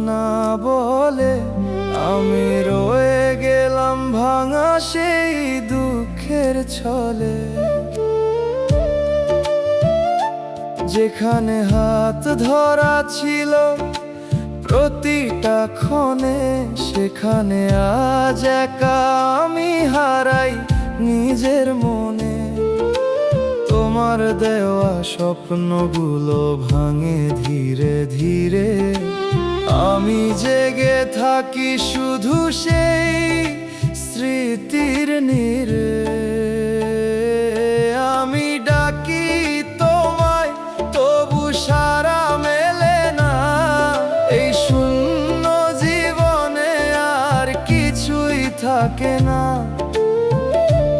না বলে আমি রয়ে গেলাম ভাঙা সেই দুঃখের ছলে। যেখানে হাত ধরা ছিল প্রতিটা ক্ষণে, সেখানে আজ একা আমি হারাই নিজের মনে। তোমার দেওয়া স্বপ্নগুলো ভাঙে ধীরে ধীরে, আমি জেগে থাকি শুধু সেই স্মৃতির নীড়ে। আমি ডাকি তোমায় তবু সাড়া মেলে না, এই শূন্য জীবনে আর কিছুই থাকে না।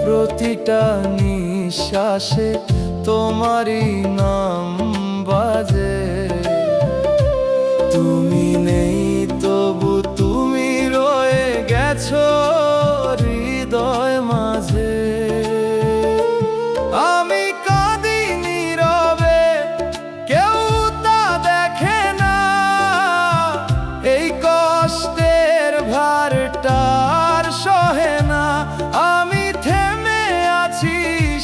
প্রতিটা নিঃশ্বাসে তোমারই নাম বাজে। তুমি নেই তবু তুমি রয়ে গেছো হৃদয় মাঝে। আমি কাঁদি নীরবে, কেউ তা দেখে না, এই কষ্টের ভারটার সহে না। আমি থেমে আছি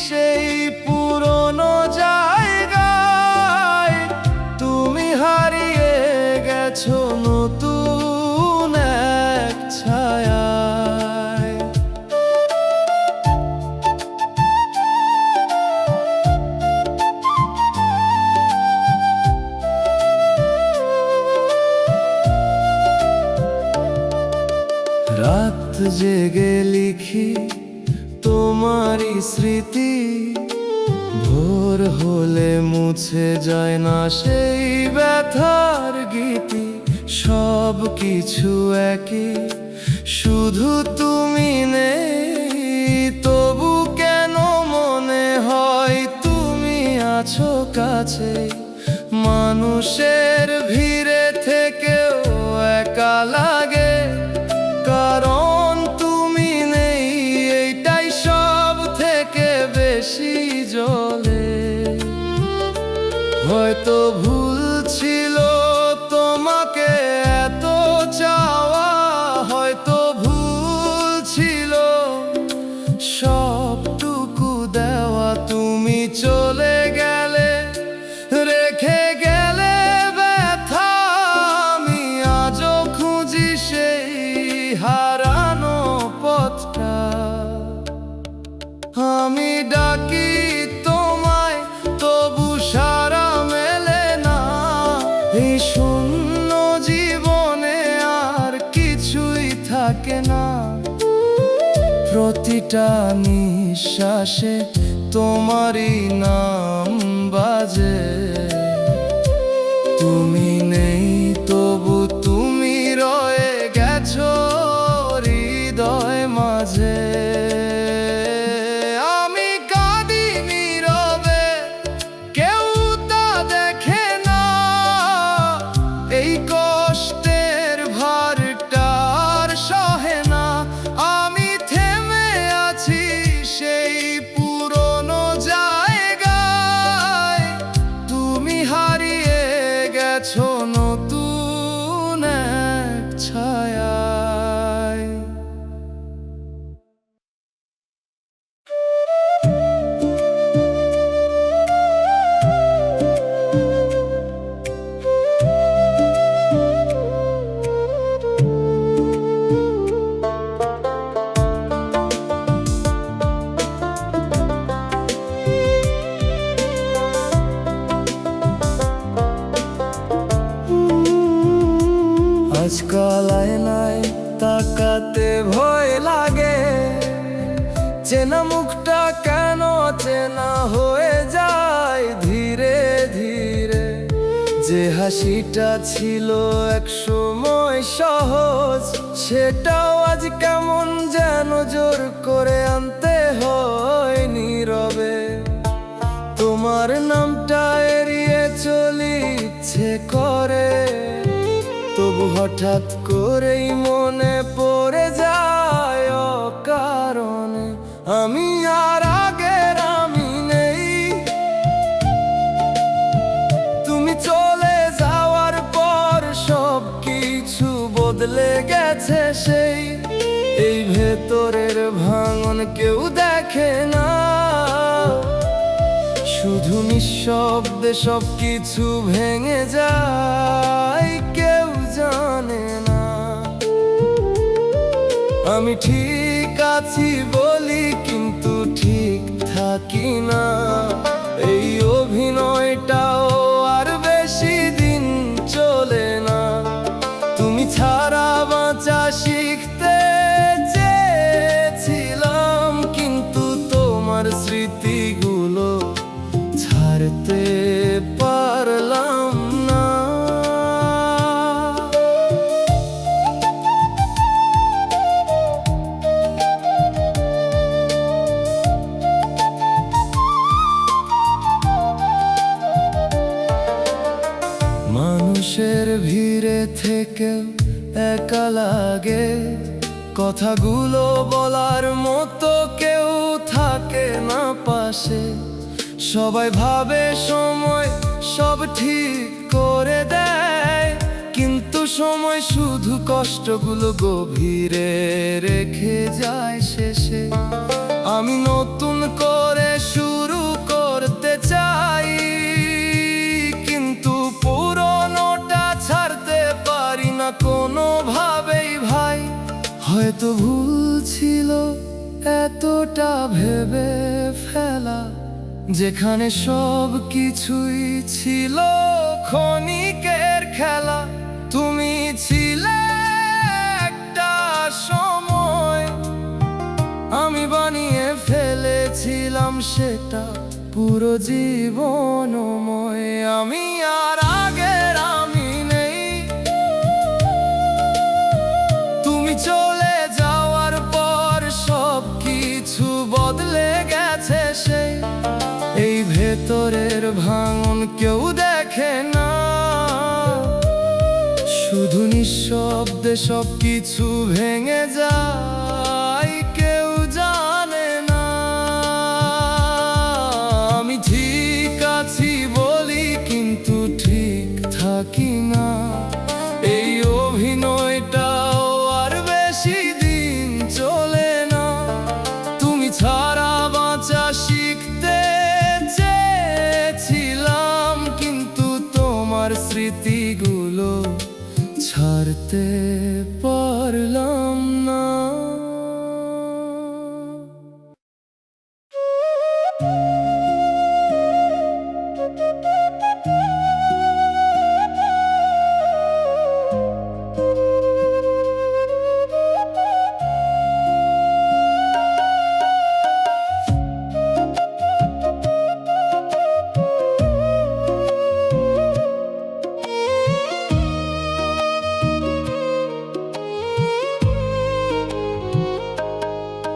সেই পুরনো জায়গায়, তুমি হারিয়ে গেছো নতুন এক ছায়ায়। রাত জেগে লিখি তোমারই স্মৃতি, ভোর হলে মুছে যায় না সেই ব্যথার গীতি। সব কিছু একই, শুধু তুমি নেই। তবু কেন মনে হয় তুমি আছো কাছে, মানুষের ভিড়ে থেকেও একা লাগে। কারণ তুমি নেই, এইটাই সব থেকে বেশি জ্বলে। হয়তো ভুল ছিল তোমাকে এত চাওয়া, হয়তো ভুল ছিল সবটুকু দেওয়া। তুমি চলে গেলে, রেখে গেলে ব্যথা, আমি আজও খুঁজি সেই হারানো পথটা। আমি ডাকি তোমায় তবু সাড়া মেলে না, এই শূন্য জীবনে আর কিছুই থাকে না। প্রতিটা নিঃশ্বাসে তোমারই নাম বাজে। তুমি নেই তবু তুমি রয়ে গেছো হৃদয় মাঝে। আমি কাঁদি নীরবে, কেউ তা দেখে না, এই কষ্টের ভারটার সহে না। আমি থেমে আছি সেই পুরনো জায়গায়, তুমি হারিয়ে গেছো নতুন এক ছায়ায়। আজকাল আয়নায় তাকাতে ভয় লাগে, চেনা মুখটা কেন চেনা হয়ে যায় ধীরে ধীরে। যে হাসিটা ছিল এক সময় সহজ, সেটাও আজ কেমন যেন জোর করে আনতে হয় নীরবে। তোমার নামটা এড়িয়ে চলি ইচ্ছে করে, তবু হঠাৎ করেই মনে পড়ে যায় অকারণে। আমি আর আগের আমি নেই, তুমি চলে যাওয়ার পর সব কিছু কিছু বদলে গেছে সেই। এই ভেতরের ভাঙন কেউ দেখে না, শুধু নিঃশব্দে সব কিছু ভেঙে যায়, কেউ জানে না। আমি ঠিক আছি বলি কিন্তু ঠিক থাকি না, এই অভিনয়টাও আর বেশি দিন চলে না। তুমি ছাড়া বাঁচা শিখতে চেয়েছিলাম, কিন্তু তোমার স্মৃতিগুলো ছাড়তে পারলাম না। মানুষের ভিড়ে থেকে একা লাগে, কথাগুলো বলার মতো কেউ থাকে না পাশে। সবাই ভাবে সময় সব ঠিক করে দেয়, কিন্তু সময় শুধু কষ্টগুলো গভীরে রেখে যায় শেষে। আমি নতুন করে শুরু করতে চাই, কিন্তু পুরনোটা ছাড়তে পারি না কোনোভাবেই ভাই। হয়তো ভুল ছিল এতটা ভেবে ফেলা, যেখানে সব কিছুই ছিল ক্ষণিকের খেলা। তুমি ছিলে একটা সময়, আমি বানিয়ে ফেলেছিলাম সেটা পুরো জীবনময়। আমি আর আগের আমি নেই, তুমি চলে যাওয়ার পর সব কিছু বদলে গেছে সেই। এই ভেতরের ভাঙন কেউ দেখে না, শুধু নিঃশব্দে সব কিছু ভেঙে যায়, কেউ জানে না। আমি ঠিক আছি বলি কিন্তু ঠিক থাকি না, এই অভিনয়টাও আর বেশি দিন চলে না। তুমি ছাড়া বাঁচা শিখতে চেয়েছিলাম, কিন্তু তোমার স্মৃতিগুলো ছাড়তে পারলাম না।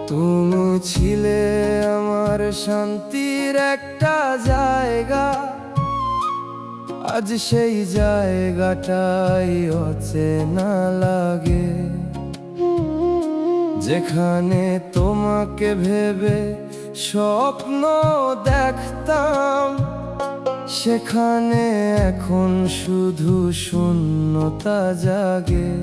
তুমি ছিলে আমার শান্তির একটা জায়গা, আজ সেই জায়গাটাই অচেনা লাগে। যেখানে তোমাকে ভেবে স্বপ্ন দেখতাম, সেখানে এখন শুধু শূন্যতা জাগে।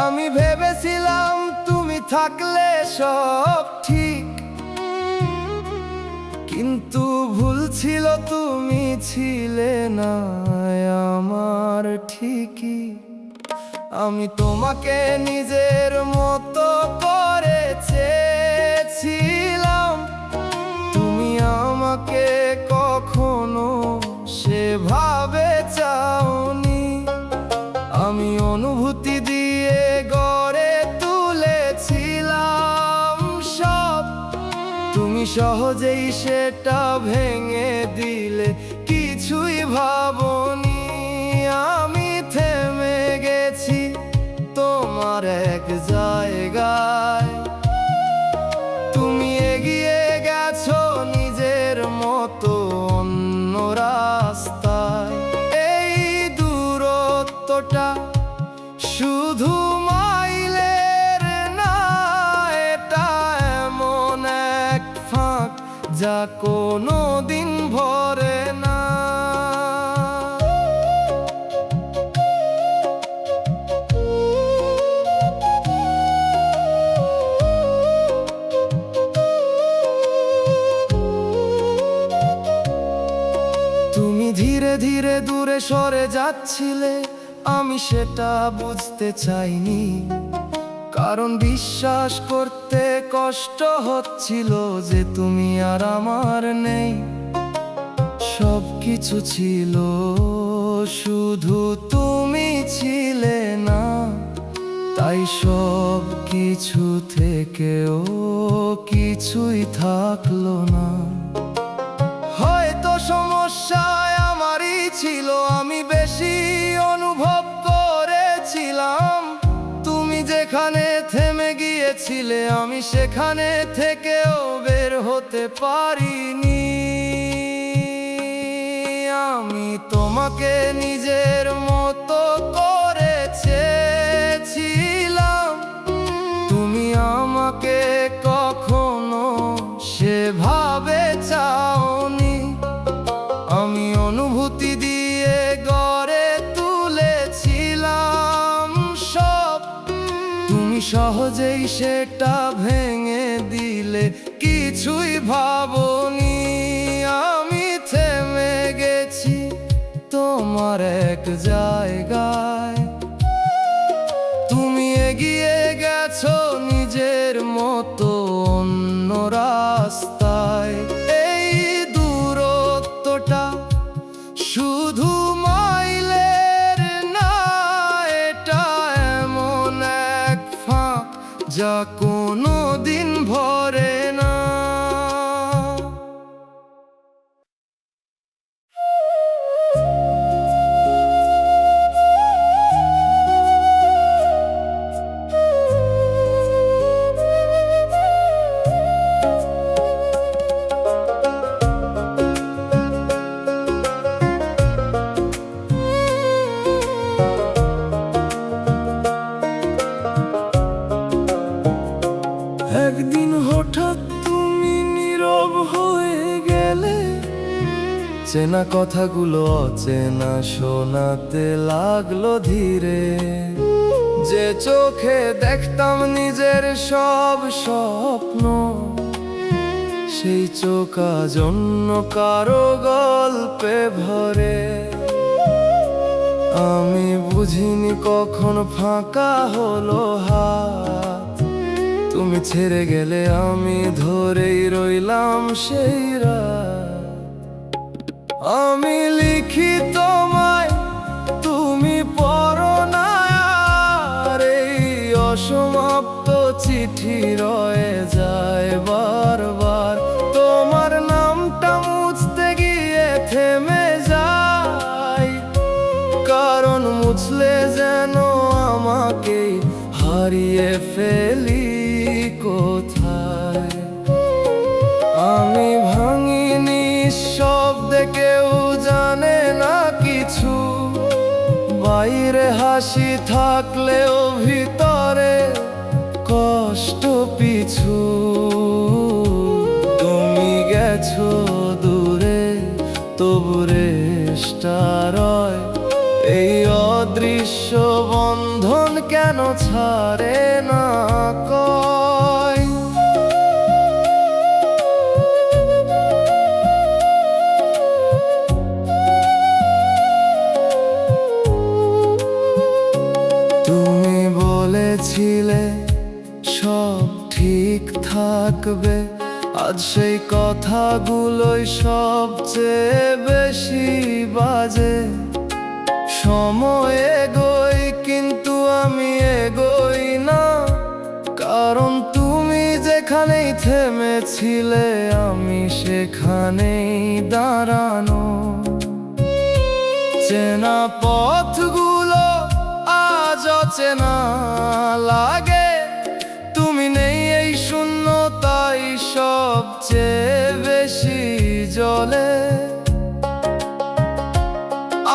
আমি ভেবেছিলাম তুমি থাকলে সব ঠিক, কিন্তু ভুল ছিল, তুমি ছিলে না আমার ঠিকই। আমি তোমাকে নিজের মতো করে চেয়েছিলাম, তুমি আমাকে কখনো সেভাবে চাওনি। আমি অনুভূতি দিয়ে গড়ে তুলেছিলাম সব, তুমি সহজেই সেটা ভেঙে দিলে, কিছুই ভাবনি। আমি থেমে গেছি তোমার এক জায়গায়, তুমি এগিয়ে গেছো নিজের মতো অন্য রাস্তায়। এই দূরত্বটা শুধু মাইলের না, এটা এমন এক ফাঁক যা কোনো দিন ভরে না। সরে যাচ্ছিলে আমি সেটা বুঝতে চাইনি, কারণ বিশ্বাস করতে কষ্ট হচ্ছিল যে তুমি আর আমার নেই। সব কিছু ছিল, শুধু তুমি ছিলে না, তাই সব কিছু থেকেও কিছুই থাকলো না। হয়তো সমস্যায় আমারই ছিল, আমি বেশি অনুভব করেছিলাম। তুমি যেখানে থেমে গিয়েছিলে আমি সেখানে থেকেও বের হতে পারিনি। আমি তোমাকে নিজের মতো করে চেয়েছিলাম, তুমি আমাকে কখনো সেভাবে চাওনি। আমি অনুভূতি দিয়ে গড়ে তুলেছিলাম সব, তুমি সহজেই সেটা ভেঙে দিলে, কিছুই ভাবনি। আমি থেমে গেছি তোমার এক জায়গায়, তুমি এগিয়ে গেছো নিজের মতো অন্য রাস্তায়। এই দূরত্বটা শুধু মাইলের না, এটা এমন এক ফাঁক যা কোনো দিন ভরে না। একদিন হঠাৎ তুমি নীরব হয়ে গেলে, চেনা কথাগুলো অচেনা শোনাতে লাগলো ধীরে। যে চোখে দেখতাম নিজের সব স্বপ্ন, সেই চোখ আজ অন্য কারো গল্পে ভরে। আমি বুঝিনি কখন ফাঁকা হলো হাত, তুমি ছেড়ে গেলে আমি ধরেই রইলাম সেই রাত। আমি লিখি তোমায়, তুমি পড়ো না, আর এই অসমাপ্ত চিঠি রয়ে যায় বারবার। তোমার নামটা মুছতে গিয়ে থেমে যাই, কারণ মুছলে যেন আমাকে হারিয়ে ফেলি কোথায়। আমি ভাঙিনি শব্দে, কেউ জানে না কিছু, বাইরে হাসি থাকলেও ভিতরে কষ্ট পিছু। তুমি গেছো দূরে, তবু রেশটা রয়, এই অদৃশ্য বন্ধন কেন ছাড়ে না কয়। তুমি বলেছিলে সব ঠিক থাকবে, আজ সেই কথাগুলোই সবচেয়ে বেশি বাজে। সময় এগোই কিন্তু আমি এগোই না, কারণ তুমি যেখানেই থেমেছিলে আমি সেখানেই দাঁড়ানো। চেনা পথগুলো আজ অচেনা লাগে, তুমি নেই এই শূন্যতাই সবচেয়ে বেশি জ্বলে।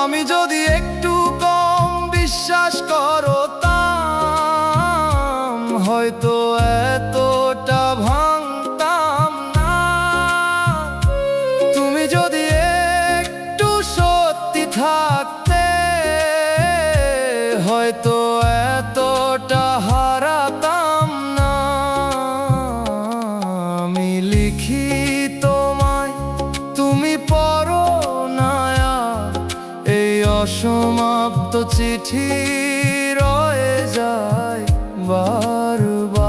আমি যদি একটু কম বিশ্বাস করতাম, হয়তো এতটা ভাঙতাম না। তুমি যদি একটু সত্যি থাকতে, হয়তো এতটা হারাতাম না। আমি লিখি তোমায়, তুমি পড়ো না, এই চিঠি রয়ে যায় বারবার,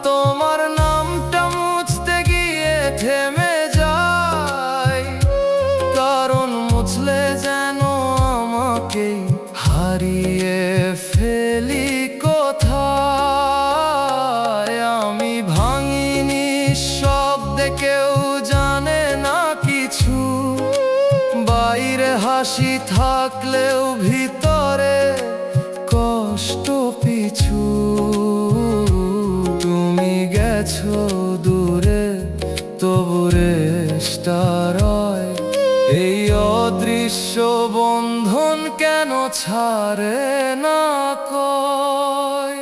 তোমার নামটা মুছতে গিয়ে থেমে যায়, কারণ মুছলে যেন আমাকেই হারিয়ে ফেলি কোথায়। আমি ভাঙিনি শব্দে, কেউ জানে না কিছু, বাইরে হাসি থাকলেও ভিতরে কষ্ট পিছু। তুমি গেছো দূরে, তবু রেশটা রয়, এই অদৃশ্য বন্ধন কেন ছাড়ে না কয়।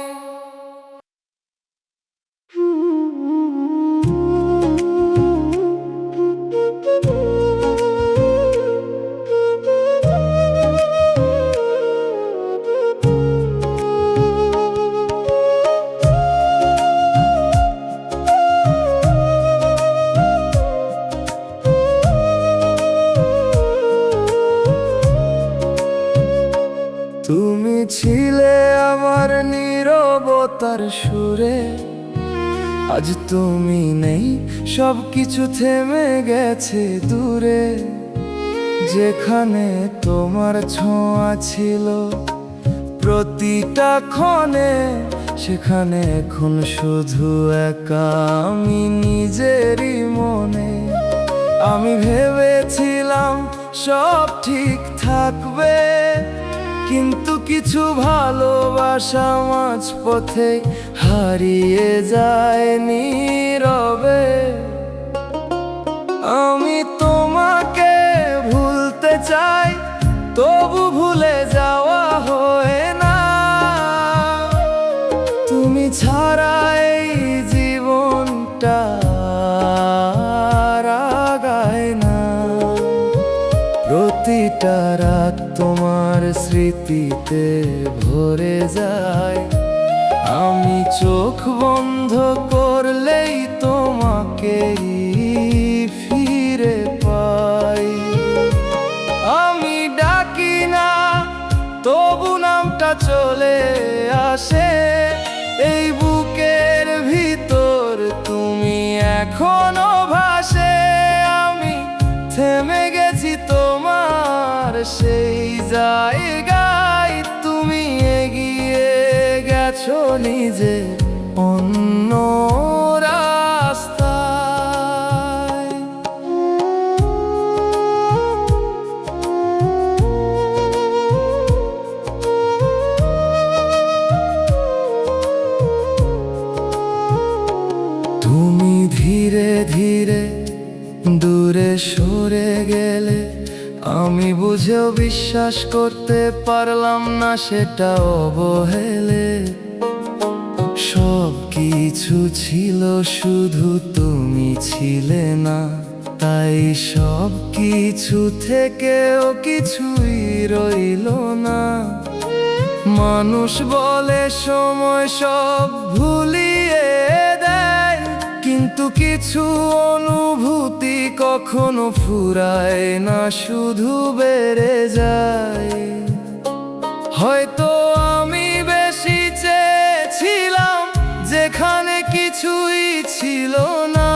তুমি ছিলে আমার নীরবতার সুরে, আজ তুমি নেই, সবকিছু থেমে গেছে দূরে। যেখানে তোমার ছোঁয়া ছিল প্রতিটা ক্ষণে, সেখানে এখন শুধু একা আমি নিজেরই মনে। আমি ভেবেছিলাম সব ঠিক থাকবে, কিন্তু কিছু ভালোবাসা মাঝপথে হারিয়ে যায় নীরবে। আমি তোমাকে ভুলতে চাই, তবু ভুলে যাওয়া হয় না। তুমি ছাড়া এই জীবনটা আগায় না। প্রতিটা রাত তোমার স্মৃতিতে ভরে যায়, আমি চোখ বন্ধ করলেই তোমাকেই ফিরে পাই। আমি ডাকি না, তবু নামটা চলে আসে এই বুকের ভিতর, তুমি এখনো ভাসে। আমি থেমে গেছি তোমার সেই জায়গায়, তুমি এগিয়ে গেছো নিজে অন্য রাস্তায়। তুমি ধীরে ধীরে দূরে সরে গেলে, আমি বুঝেও বিশ্বাস করতে পারলাম না সেটা অবহেলে। সব কিছু ছিল, শুধু তুমি ছিলে না, তাই সব কিছু থেকেও কিছুই রইল না। মানুষ বলে সময় সব ভুলিয়ে দেয়, কিন্তু কিছু অনুভূতি কখনো ফুরায় না, শুধু বেড়ে যায়। হয়তো আমি বেশি চেয়েছিলাম যেখানে কিছুই ছিল না।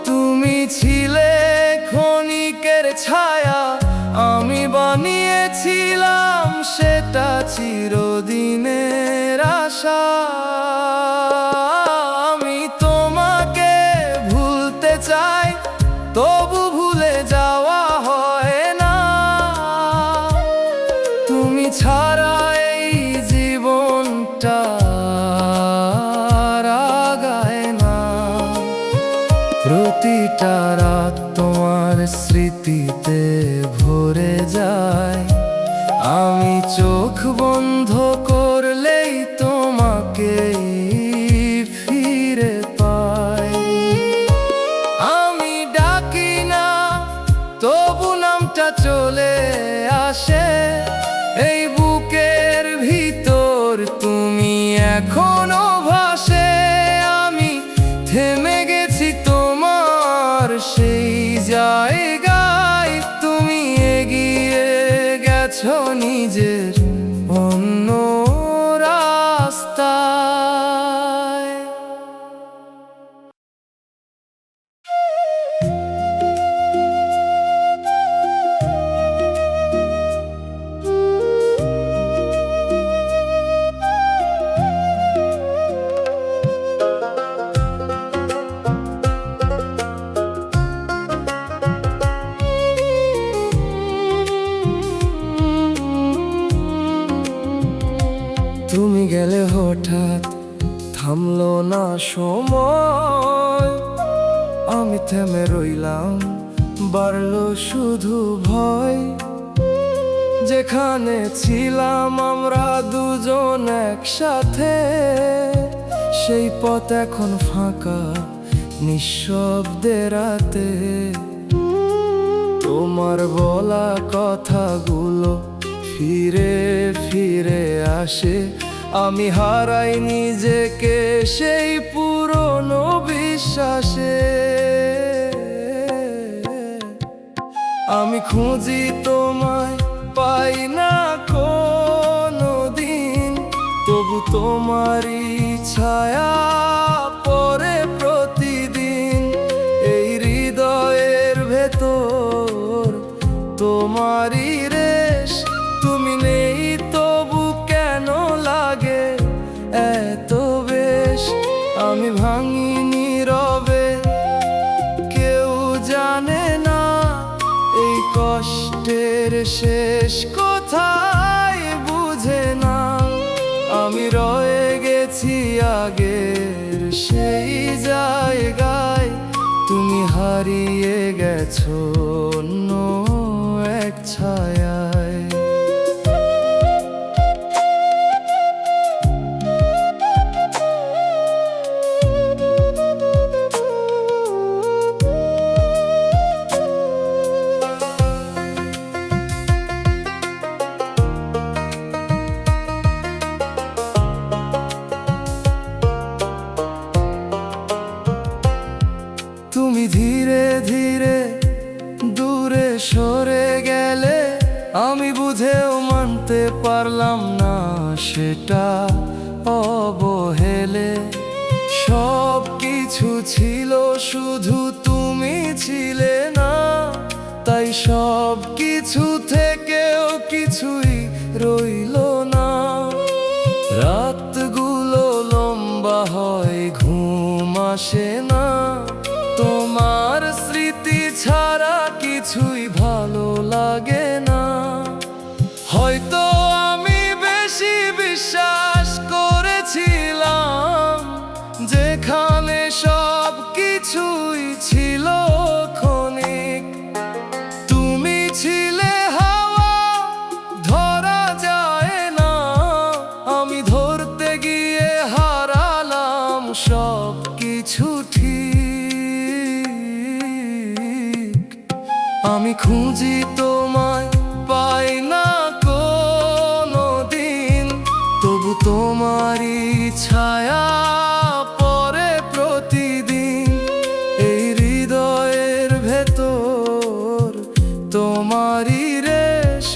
তুমি ছিলে ক্ষণিকের ছায়া, আমি বানিয়েছিলাম সেটা চিরদিনের আশা। আমি তোমাকে ভুলতে চাই, তবু ভুলে যাওয়া হয় না। তুমি ছাড়া এই জীবনটা আগায় না। প্রতিটা রাত তোমার স্মৃতিতে ভরে যায়, আমি চোখ বন্ধ করলেই তোমাকেই ফিরে পাই। আমি ডাকি না, তবু নামটা চলে আসে এই বুকের ভিতর, তুমি এখনো ভাসে। আমি থেমে গেছি তোমার সেই জায়গায়, তুমি এগিয়ে গেছো নিজের অন্য রাস্তায়। তুমি গেলে হঠাৎ থামলো না সময়, আমি থেমে রইলাম, বাড়লো শুধু ভয়। যেখানে ছিলাম আমরা দুজন একসাথে, সেই পথ এখন ফাঁকা নিঃশব্দে রাতে। তোমার বলা কথাগুলো ফিরে ফিরে আসে, আমি হারাই নিজেকে সেই পুরনো বিশ্বাসে। আমি খুঁজি তোমায়, পাই না কোনো দিন, তবু তোমারই ছায়া পড়ে প্রতিদিন এই হৃদয়ের ভেতর। তোমারই রেশ, তুমি নেই তবু কেন লাগে এত বেশ। আমি ভাঙি নীরবে, কেউ জানে না এই কষ্টের শেষ কোথায়, বুঝে না। আমি রয়ে গেছি আগের সেই জায়গায়, তুমি হারিয়ে গেছো অন্য এক ছায়ায়। তুমি ধীরে ধীরে দূরে সরে গেলে, আমি বুঝেও মানতে পারলাম না সেটা অবহেলে। সব কিছু ছিল, শুধু তুমি ছিলে না, তাই সব কিছু থেকেও কিছুই রইলো না। রাতগুলো লম্বা হয়, ঘুম আসে না, তোমার স্মৃতি ছাড়া কিছুই ভালো লাগে না। হয়তো আমি বেশি বিশ্বাস করেছিলাম, যেখানে সব কিছুই ছিল ক্ষণিক। তুমি ছিলে হাওয়া, ধরা যায় না, আমি ধরতে গিয়ে হারালাম সব কিছু ঠিক। আমি খুঁজি তোমায়, পাই না কোনো দিন, তবু তোমারই ছায়া পড়ে প্রতিদিন এই হৃদয়ের ভেতর। তোমারই রেশ,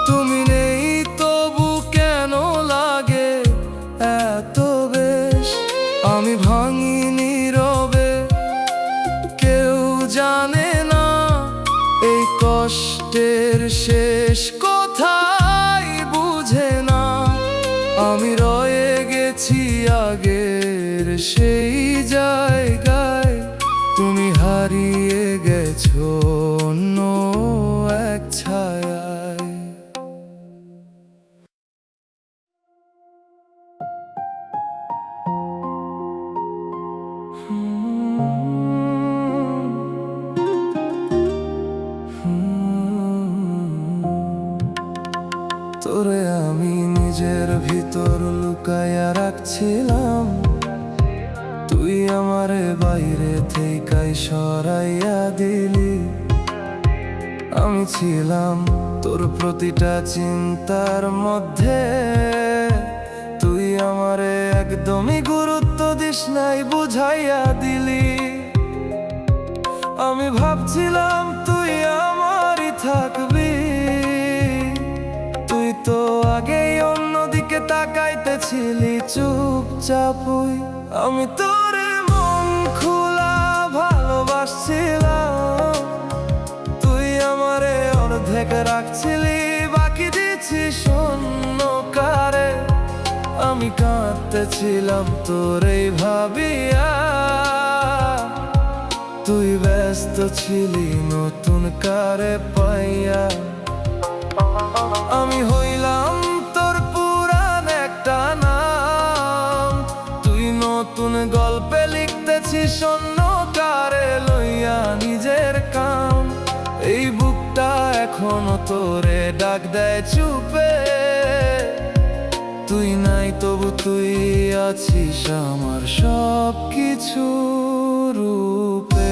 তুমি নেই তবু কেন লাগে এত বেশ। আমি ভাঙি নীরবে, কেউ জানে না এই কষ্টের শেষ কোথায়, বুঝে না। আমি রয়ে গেছি আগের সেই জায়গায়, তুমি হারিয়ে গেছো অন্য এক ছায়ায়। তোরে আমি নিজের ভিতর লুকায়া রাখছিলাম, তুই আমারে বাইরে থেইকাই সরাইয়া দিলি। আমি ছিলাম তোর প্রতিটা চিন্তার মধ্যে, তুই আমারে একদমই গুরুত্ব দিস নাই, বুঝাইয়া দিলি। আমি ভাবছিলাম তুই আমারই থাকবি, তাকাইতেছিলি চুপচাপই। আমি তোরে মন খোলা ভালোবাসছিলাম, তুই আমারে অর্ধেক রাখছিলি, বাকি দিছি শূন্য কারে। আমি কাঁদতেছিলাম তোরে ভাবিয়া, তুই ব্যস্ত ছিলি নতুন কারে পাইয়া। আমি হইলাম তোর পুরান একটা নাম, তুই নতুন গল্পে লিখতেছিস অন্য কারে লইয়া নিজের কাম। এই বুকটা এখনো তোরে ডাক দেয় চুপে, তুই নাই তবু তুই আছিস আমার সব কিছু রূপে।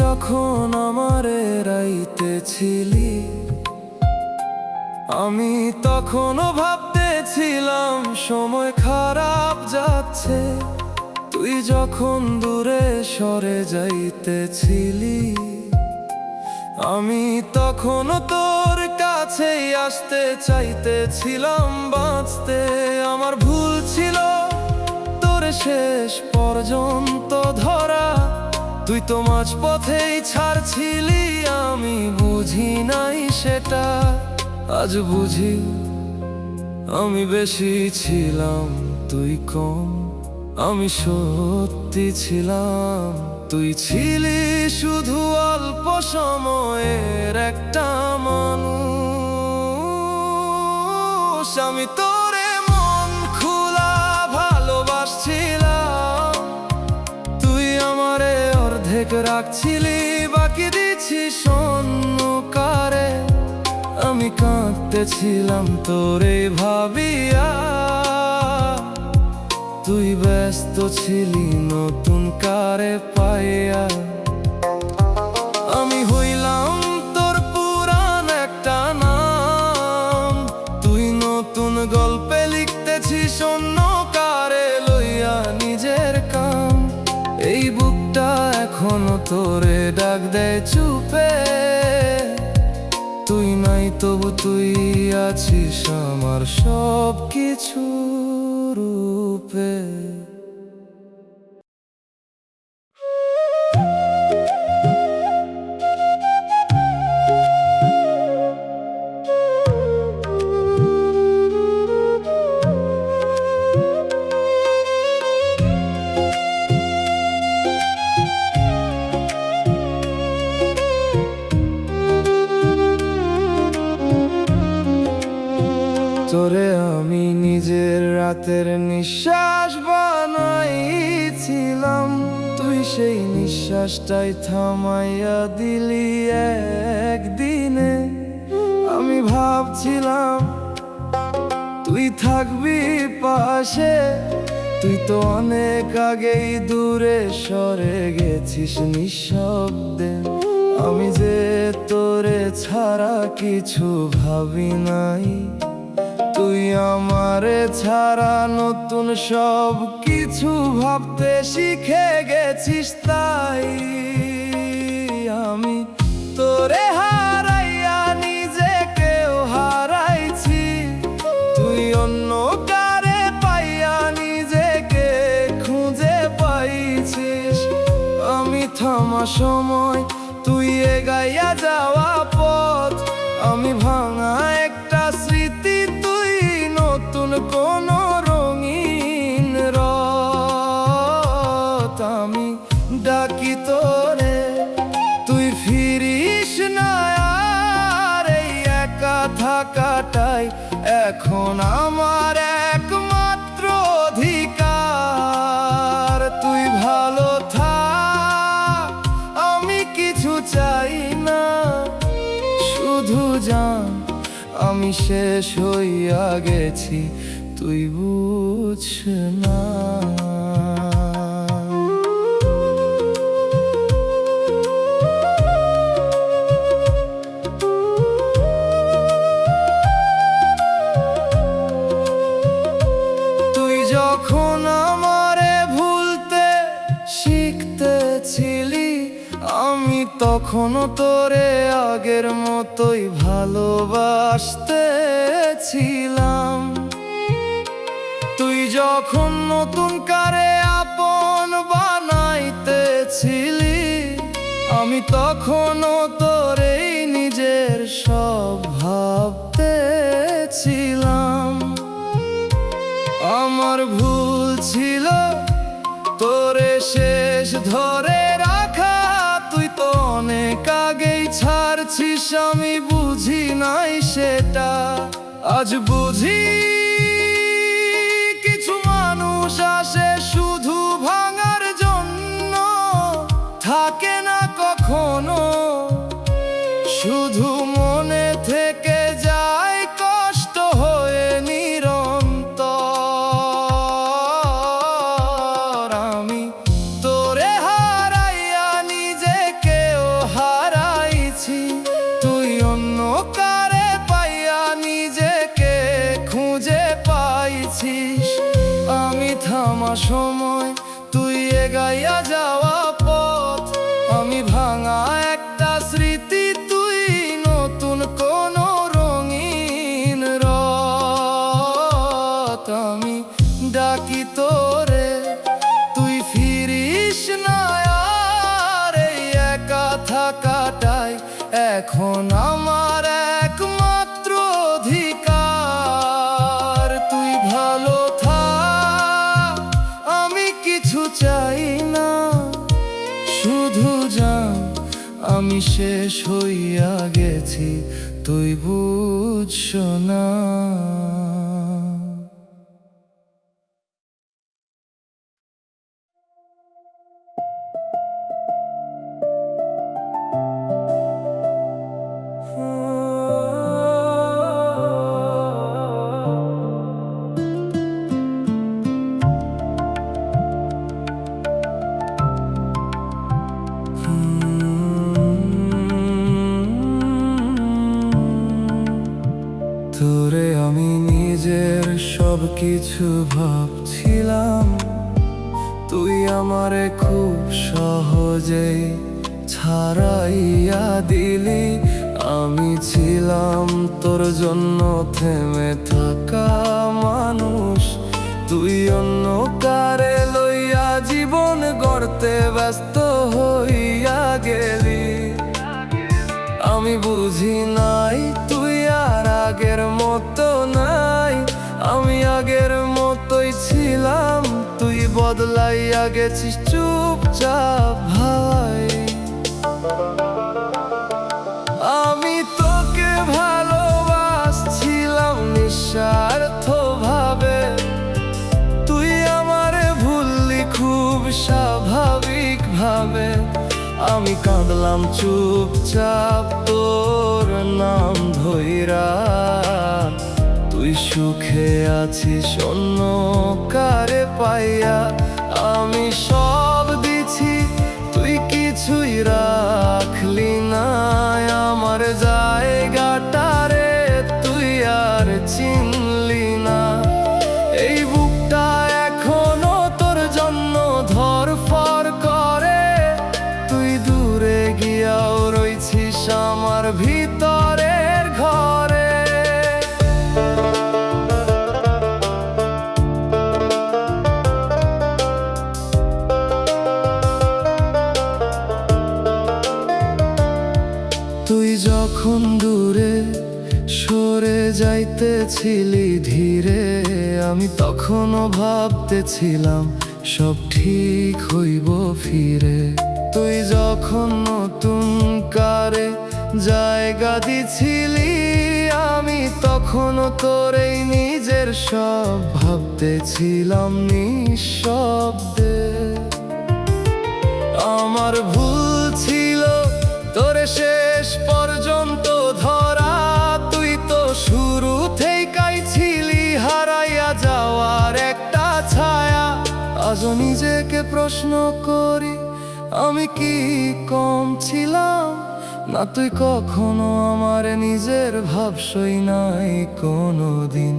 যখন আমারে রাইতেছিলি, আমি তখনও ভাবতেছিলাম সময় খারাপ যাচ্ছে। তুই যখন দূরে সরে যাইতেছিলি, আমি তখনও তোর কাছেই আসতে চাইতেছিলাম বাঁচতে। আমার ভুল ছিল তোরে শেষ পর্যন্ত ধরা, তুই তো মাঝ পথেই ছাড়ছিলি, আমি বুঝি নাই সেটা। আজ বুঝি আমি বেশি ছিলাম তুই কম, আমি সত্যি ছিলাম তুই ছিলি শুধু অল্প সময়ের একটা মানুষ। আমি তোরে মন খোলা ভালোবাসছিলাম, তুই আমারে অর্ধেক রাখছিলি, বাকি দিছি শূন্য কারে। আমি কাঁদতেছিলাম তোরে ভাবিয়া, তুই ব্যস্ত ছিলি নতুন কারে পাইয়া। আমি হইলাম তোর পুরান একটা নাম, তুই নতুন গল্পে লিখতেছিস অন্য কারে লইয়া নিজের কাম। এই বুকটা এখনো তোরে ডাক দেয় চুপে, তুই নাই তবু তুই আছিস আমার সব কিছু রূপে। তোরে আমি নিজের রাতের নিঃশ্বাস বানাইছিলাম, তুই সেই নিঃশ্বাসটাই থামাইয়া দিলি একদিনে। আমি ভাবছিলাম তুই থাকবি পাশে, তুই তো অনেক আগেই দূরে সরে গেছিস নিঃশব্দে। আমি যে তোরে ছাড়া কিছু ভাবি নাই, তুই আমারে ছাড়া নতুন সব কিছু ভাবতে শিখে গেছিস। তাই আমি তোরে হারাইয়া নিজেকেও হারাইছি, তুই অন্য কারে পাইয়া নিজেকে খুঁজে পাইছিস। আমি থামা সময়, তুই এগাইয়া যাওয়া পথ, আমি ভাঙা একটা স্মৃতি, তুই নতুন কোন রঙিন রথ। আমি ডাকি তোরে তুই ফিরিস না আর, এই একা থাকাটাই এখন আমার একমাত্র অধিকার। তুই ভালো থাক, আমি কিছু চাই না, শুধু জান আমি শেষ হইয়া গেছি, তুই বুঝ না। শিখতেছিলি আমি তখনও তোরে আগের মতোই ভালোবাসতেছিলাম। তুই যখন নতুন করে আপন বানাইতেছিলি আমি তখনও তোরেই নিজের সব ভাবতেছিলাম। আমার ভুল ছিল তোরে শেষ ধরে রাখা, তুই তো অনেক আগেই ছাড়ছিস আমি বুঝি নাই সেটা। আজ বুঝি কিছু মানুষ আসে শুধু ভাঙার জন্য, থাকে না কখনো, শুধু মনে থেকে যায় কষ্ট হয়ে নিরন্তর। আমি তোরে হারাইয়া নিজেকেও হারাইছি, তুই অন্য কারে পাইয়া নিজেকে খুঁজে পাইছিস। আমি থামা সময় তুই এগাইয়া যাওয়া পথ, আমি ভাঙা একটা স্মৃতি তুই নতুন কোন রঙিন রথ। আমি ডাকি তোরে তুই ফিরিস না আর, এই একা থাকাটাই এখন আমার একমাত্র অধিকার। তুই ভালো থাক, আমি কিছু চাই না, শুধু জান আমি শেষ হইয়া গেছি, তুই বুঝছ না। তোরে আমি নিজের সব কিছু ভাবছিলাম, তুই আমারে খুব সহজেই ছাড়াইয়া দিলি। আমি ছিলাম তোর জন্য থেমে থাকা মানুষ, তুই অন্য কারে লইয়া জীবন গড়তে ব্যস্ত হইয়া গেলি। আমি বুঝি নাই তুই আর আগের মতো নাই, আমি আগের মতোই ছিলাম, তুই বদলাইয়া গেছিস চুপচাপ ভাই। আমি তোকে ভালোবাসছিলাম নিঃস্বার্থ ভাবে, তুই আমারে ভুললি খুব স্বাভাবিক ভাবে। আমি কাঁদলাম চুপচাপ তোর নাম ধইরা, তুই সুখে আছিস অন্য কারে পাইয়া। আমি সব দিছি তুই কিছুই রাখলি না, আমার জায়গাটারে তুই আর চিনলি না। এই বুকটা এখনো তোর জন্য ধরফর করে, তুই দূরে গিয়াও রইছিস আমার ভিতরের ঘরে। তুই যখন দূরে সরে যাইতেছিলি ধীরে, আমি তখনও ভাবতেছিলাম সব ঠিক হইব ফিরে। তুই যখন নতুন কারে জায়গা দিছিলি আমি তখনও তোরেই নিজের সব ভাবতেছিলাম নিঃশব্দে। আমার ভুল ছিল তোরে শেষ পর্যন্ত ধরা, তুই তো শুরু থেকেই ছিলি হারাইয়া যাওয়ার একটা ছায়া। আজও নিজেকে প্রশ্ন করি আমি কি কম ছিলাম, না তুই কখনো আমার নিজের ভাবসই নাই কোনোদিন।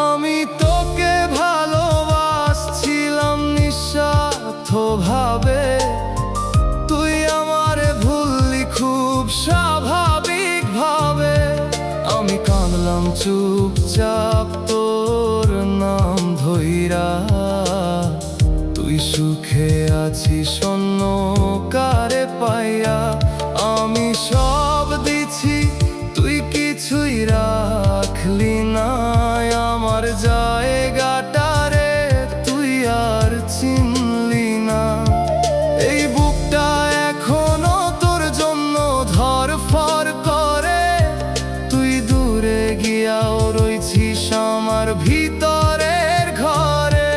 আমি তোকে ভালোবাসছিলাম নিঃস্বার্থ ভাবে। তুই আমারে ভুললি খুব স্বাভাবিক ভাবে। আমি কাঁদলাম চুপচাপ তোর নাম ধইরা। তুই সুখে আছিস অন্য কারে পাইয়া। আমি সব দিছি তুই কিছুই রাখলি না। আমার জায়গাটারে তুই আর চিনলি না। এই বুকটা এখনো তোর জন্য ধড়ফড় করে। তুই দূরে গিয়াও রইছিস আমার ভিতরের ঘরে।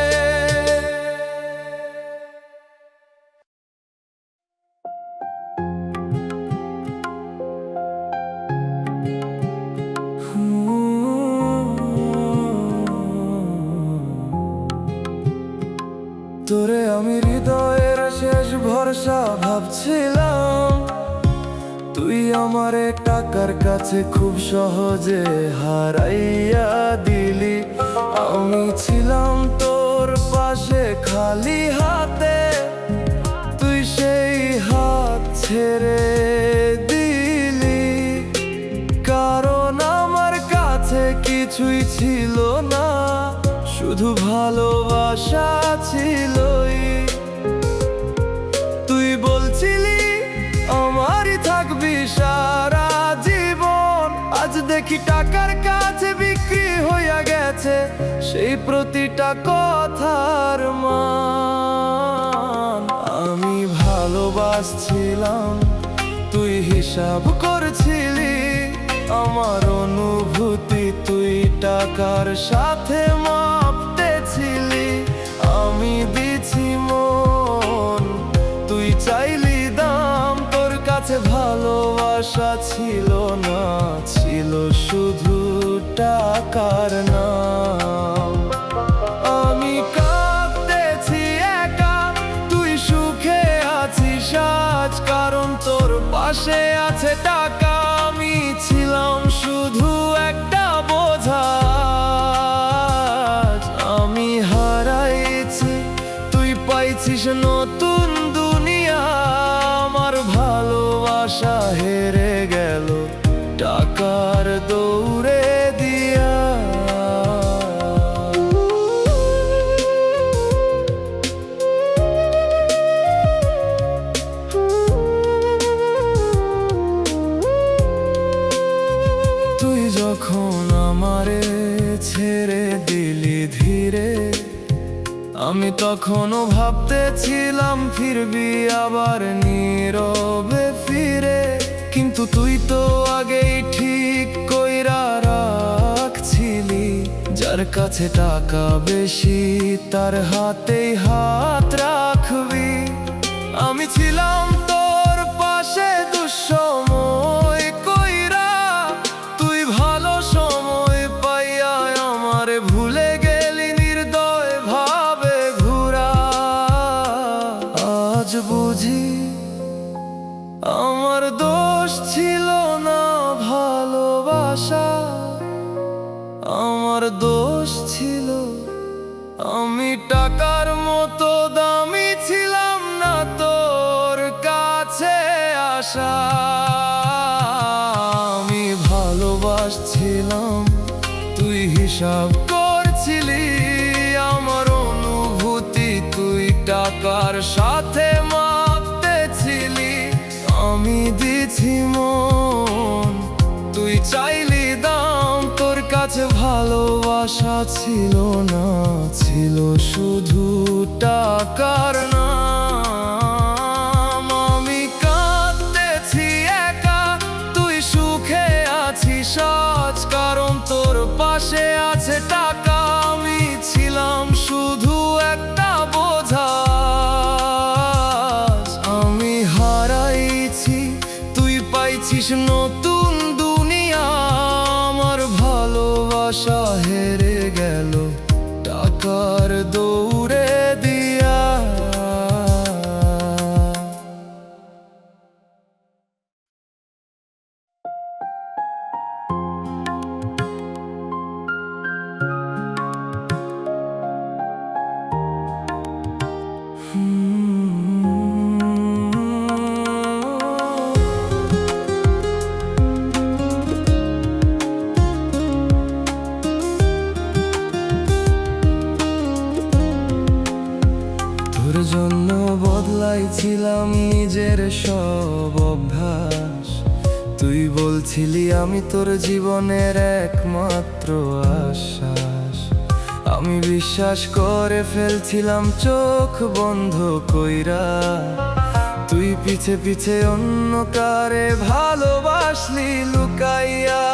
তোরে আমি হৃদয়ের শেষ ভরসা ভাবছিলাম। তুই আমারে টাকার কাছে খুব সহজে হারাইয়া দিলি। আমি ছিলাম তোর পাশে খালি হাতে। তুই সেই হাত ছেড়ে দিলি। কারণ আমার কাছে কিছুই ছিল না, শুধু ভালোবাসা ছিলই। তুই বলছিলি আমারই থাকবি সারা জীবন। আজ দেখি টাকার কাছে বিক্রি হইয়া গেছে সেই প্রতিটা কথার মান। আমি ভালোবাসছিলাম, তুই হিসাব করছিলি আমার অনুভূতি। তুই টাকার সাথে মাপতেছিলি। আমি দিছি মন, তুই চাইলি দাম। তোর কাছে ভালোবাসা ছিল না, ছিল শুধু টাকার নাম। আমি কাঁদতেছি একা, তুই সুখে আছিস আজ। কারণ তোর পাশে আছে টাকা। আমি ছিলাম শুধু একটা বোঝা। আমি হারাইছি, তুই পাইছিস নতুন দুনিয়া। আমার ভালোবাসা হেরে গেল টাকার দৌড়ে দিয়া। তুই যখন আমারে ছেড়ে দিলি ধীরে, আমি তখনও ভাবতেছিলাম ফিরবি আবার নীরবে ফিরে। কিন্তু তুই তো আগেই ঠিক কইরা রাখছিলি, যার কাছে টাকা বেশি তার হাতেই হাত রাখবি। আমি ছিলাম তোর পাশে দুঃসময় কইরা। তুই ভালো সময় পাইয়া আমারে ভুলে গেলি নির্দয় ভাবে ঘুরা। আজ বুঝি আমার দোষ ছিল না ভালোবাসা। আমার দোষ ছিল আমি টাকার মতো দামি ছিলাম না তোর কাছে আসা। আমি ভালোবাসছিলাম, তুই হিসাব করছিলি আমার অনুভূতি। তুই টাকার সাথে মাপতেছিলি। আমি দিছি মন, তুই চাইলি দাম। তোর কাছে ভালোবাসা ছিল না, ছিল শুধু টাকার নাম। আমি কাঁদতেছি একা, তুই সুখে আছিস আজ। কারণ তোর পাশে আছে টাকা। আমি ছিলাম শুধু একটা বোঝা। আমি হারাইছি, তুই পাইছিস নতুন দুনিয়া। আমার ভালোবাসা হেরে গেল টাকার দৌড়ে দিয়া। বদলাইছিলাম নিজের সব অভ্যাস। তুই বলছিলি আমি তোর জীবনের একমাত্র আশ্বাস। আমি বিশ্বাস করে ফেলছিলাম চোখ বন্ধ কইরা। তুই পিছে পিছে অন্য কারে ভালোবাসলি লুকাইয়া।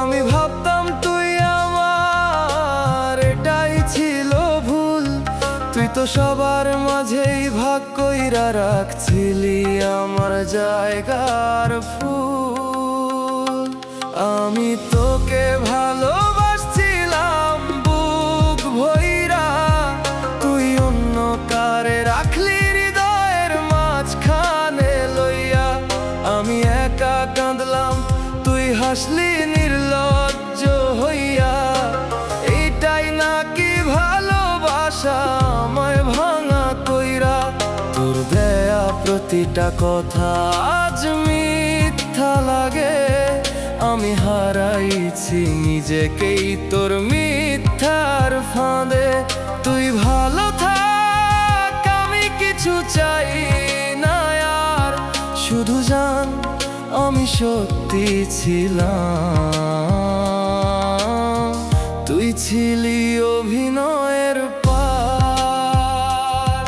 আমি ভাবতাম তুই আমার, এটাই ছিল ভুল। তুই তো সবার মাঝেই ভাগ কইরা রাখছিলি আমার জায়গার ফুল। আমি তোকে ভালোবাসছিলাম বুক ভইরা, তুই অন্য কারে রাখলি হৃদয়ের মাঝখানে লইয়া। আমি একা কাঁদলাম, তুই হাসলি নির্লজ্জ হইয়া। এটাই নাকি ভালোবাসা আমায় ভাঙা কইরা। তোর দেয়া প্রতিটা কথা আজ মিথ্যা লাগে। আমি হারাইছি নিজেকেই তোর মিথ্যার ফাঁদে। তুই ভালো থাক, আমি কিছু চাই না আর। শুধু জান আমি সত্যি ছিলাম, তুই ছিলি অভিনয়ের পার।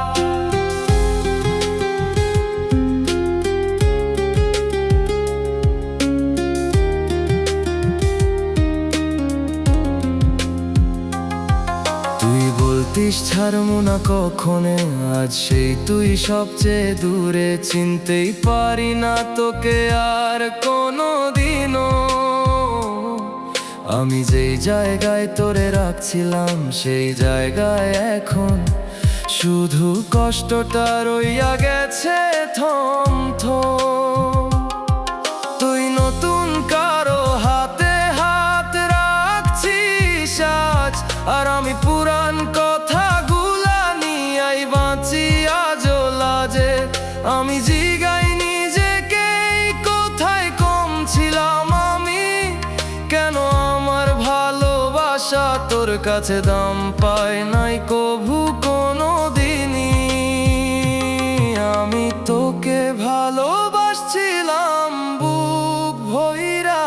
তুই বলতিস ছাড়বো না কখনো, আজ সেই তুই সবচেয়ে দূরে। চিনতেই পারি না তোকে আর কোনো দিনও। আমি যেই জায়গায় তোরে রাখছিলাম সেই জায়গায় এখন শুধু কষ্টটা রইয়া গেছে থম থম। তুই নতুন কারো হাতে হাত রাখছিস আজ, আর আমি পুরান কথাগুলা নিয়াই বাঁচি আজও লাজে। আমি জিগাই নিজেকে কোথায় কম ছিলাম আমি, কেন আমার ভালোবাসা তোর কাছে দাম পায় নাই কভু কোনো দিনই। আমি তোকে ভালোবাসছিলাম বুক ভইরা,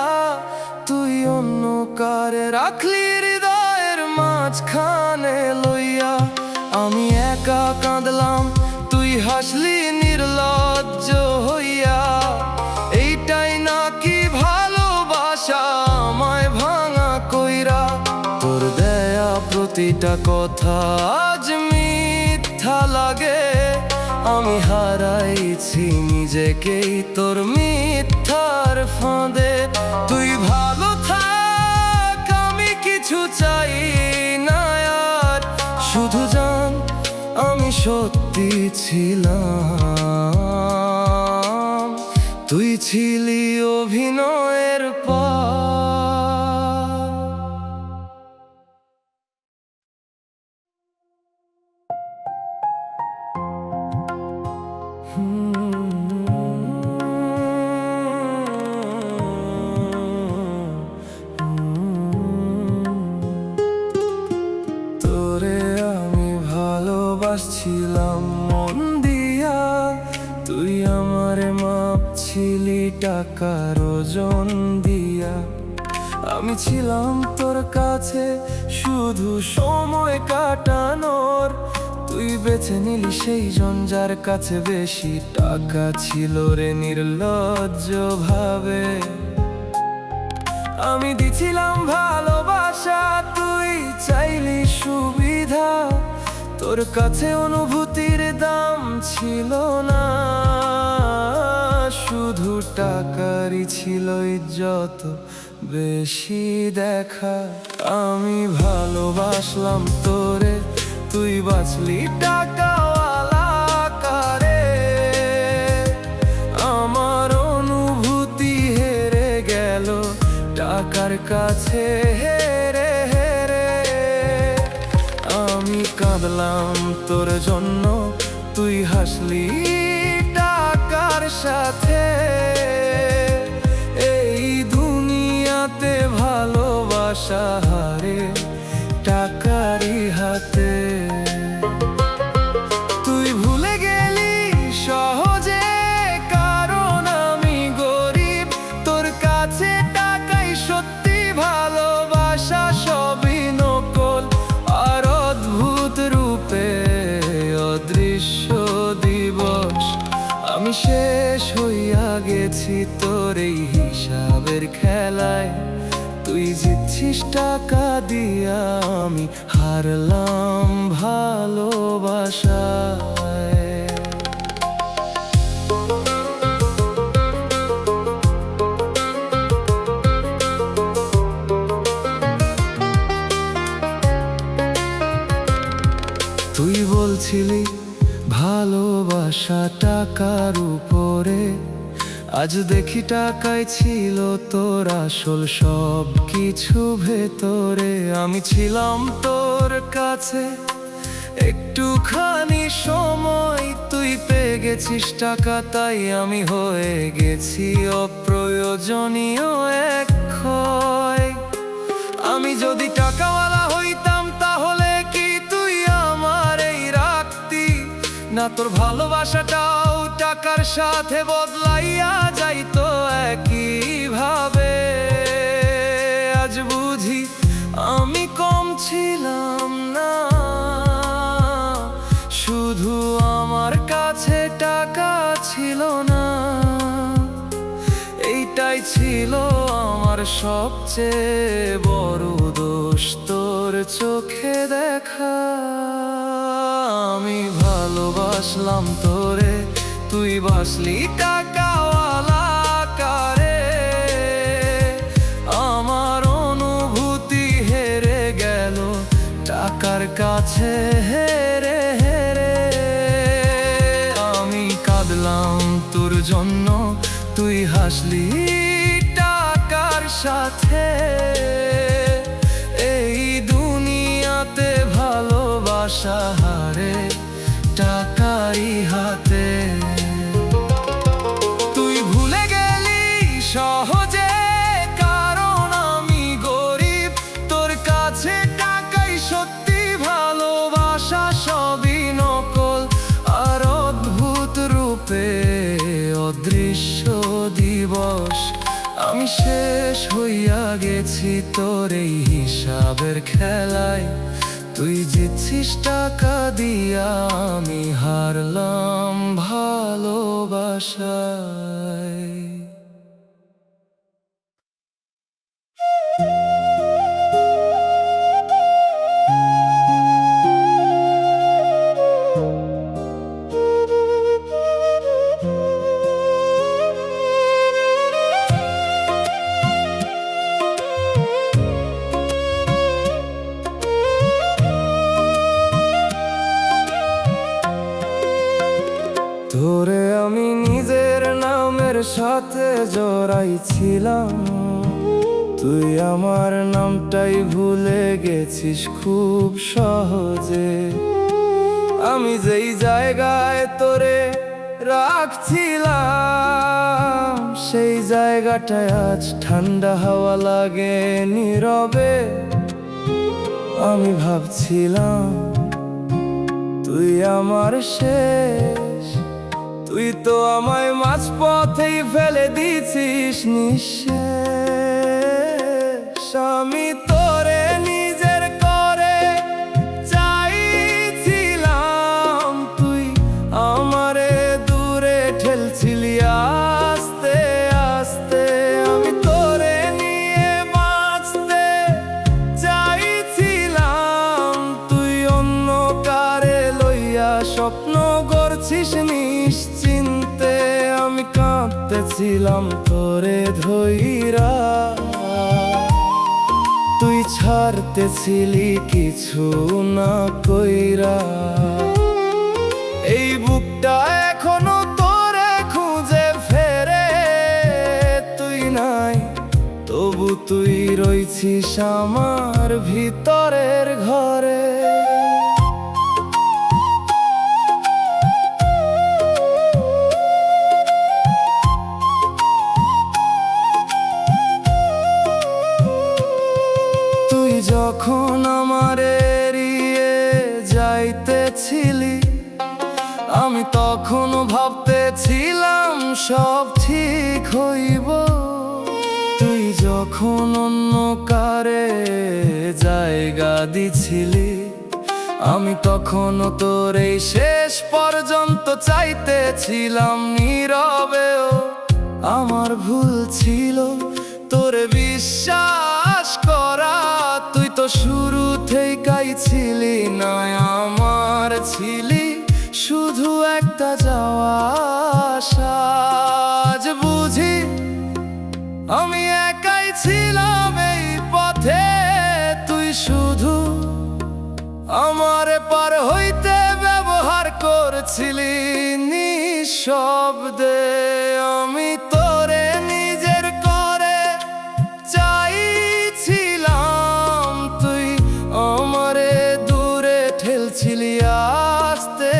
তুই অন্য কারে রাখলি হৃদয়ের মাঝখানে লইয়া। আমি একা কাঁদলাম, তুই হাসলি নির্লজ্জ হইয়া। এইটাই নাকি ভালোবাসা আমায় ভাঙা কইরা। তোর দেয়া প্রতিটা কথা আজ মিথ্যা লাগে। আমি হারাইছি নিজেকেই তোর মিথ্যার ফাঁদে। তুই ভালো থাক, আমি কিছু চাই না আর। শুধু জান আমি সত্যি ছিলাম, তুই ছিলি অভিনয়ের পার। তোরে আমি ভালোবাসছিলাম মন দিয়া। তুই আমারে মাপছিলি টাকার ওজন দিয়া। আমি ছিলাম তোর কাছে শুধু সময় কাটানোর। তুই বেছে নিলি সেই জন যার কাছে বেশি টাকা ছিল রে নির্লজ্জ ভাবে। আমি দিছিলাম ভালোবাসা, তুই চাইলি সুবিধা। তোর কাছে অনুভূতির দাম ছিল না, শুধু টাকারই ছিল ইজ্জত বেশি দেখা। আমি ভালোবাসলাম তোরে, তুই বাঁচলি টাকাওয়ালা কারে। আমার অনুভূতি হেরে গেল টাকার কাছে হেরে হেরে। আমি কাঁদলাম তোর জন্য, তুই হাসলি টাকার সাথে। এই দুনিয়াতে ভালোবাসা হারে টাকারই হাতে। তুই ভুলে গেছি তোর এই হিসাবের খেলায়। তুই জিতছিস টাকা দিয়া, আমি হারলাম ভালোবাসায়। তুই বলছিলি ভালোবাসা টাকার উপরে, আজ দেখি টাকাই ছিল তোর আসল সব কিছু ভেতরে। আমি ছিলাম তোর কাছে একটুখানি সময়, তুই পেয়ে গেছিস টাকা, তাই আমি হয়ে গেছি অপ্রয়োজনীয় এক ক্ষয়। আমি যদি টাকাওয়ালা হইতাম তাহলে কি তুই আমার এই রাখতি না? তোর ভালোবাসাটাও টাকার সাথে বদলাইয়া যাইতো একই ভাবে। আজ বুঝি আমি কম ছিলাম না, শুধু আমার কাছে টাকা ছিল না। এইটাই ছিল আমার সবচেয়ে বড় দোষ, তোর চোখে দেখা। আমি ভালোবাসলাম তোরে, তুই বাসলি টাকাওয়ালা কারে। আমার অনুভূতি হেরে গেল টাকার কাছে হেরে হেরে। আমি কাঁদলাম তোর জন্য, তুই হাসলি টাকার সাথে। এই দুনিয়াতে ভালোবাসা হারে টাকারই হাতে। তুই ভুলে গেলি সহজে কারণ আমি গরিব, তোর কাছে টাকাই সত্যি, ভালোবাসা সবই নকল আর অদ্ভুত রূপে অদৃশ্য দিবস। আমি শেষ হইয়া গেছি তোর এই হিসাবের খেলায়। তুই জিতছিস টাকা দিয়া, আমি হারলাম ভালোবাসায়। তোরে আমি নিজের নামের সাথে জড়াইছিলাম, তুই আমার নামটাই ভুলে গেছিস খুব সহজে। আমি যেই জায়গায় তোরে রাখছিলাম, সেই জায়গাটায় আজ ঠান্ডা হাওয়া লাগে নীরবে। আমি ভাবছিলাম তুই আমার শেষ, তুই তো আমায় মাঝপথেই ফেলে দিছিস নিঃশেষ। আমি তোরে নিজের করে চাইছিলাম, তুই আমারে দূরে ঠেলছিলি আস্তে আস্তে। আমি তোরে নিয়ে বাঁচতে চাইছিলাম, তুই অন্য কারে লইয়া স্বপ্ন গড়ছিস নিশ্চিন্তে। আমি কাঁদতেছিলাম তোরে ধইরা, তুই ছাড়তেছিলি কিছু না কইরা। এই বুকটা এখনো তোরে খুঁজে ফেরে, তুই নাই তবু তুই রইছিস আমার ভিতরের ঘরে। যখন আমারে এড়িয়ে যাইতেছিলি, আমি তখন ভাবতেছিলাম সব ঠিক হইব। তুই যখন অন্য কারে জায়গা দিছিলি, আমি তখনও তোর এই শেষ পর্যন্ত চাইতেছিলাম নীরবেও। আমার ভুল ছিল তোরে বিশ্বাস করা। তুই তো শুরু থেকেই ছিলি না আমার, ছিলি শুধু একটা যাওয়া আসা। আজ বুঝি আমি একাই ছিলাম এই পথে, তুই শুধু আমার পার হইতে ব্যবহার করছিলি নিঃশব্দে। আমি তোরে নিজের করে চাইছিলাম, তুই আমারে দূরে ঠেলছিলি আস্তে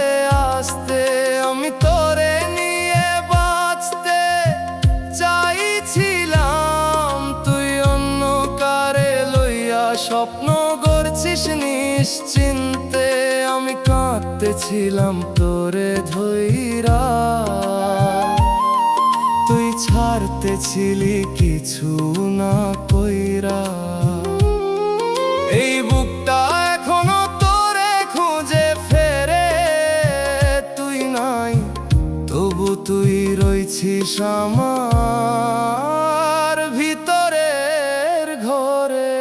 আস্তে। আমি তোরে নিয়ে বাঁচতে চাইছিলাম, তুই অন্য কারে লইয়া স্বপ্ন গড়ছিস নিশ্চিন্তে। আমি কাঁদতেছিলাম তোরে ধইরা, তুই ছাড়তেছিলি কিছু না কইরা। এই বুকটা এখনো তোরে খুঁজে ফেরে, তুই নাই তবু তুই রইছিস আমার ভিতরের ঘরে।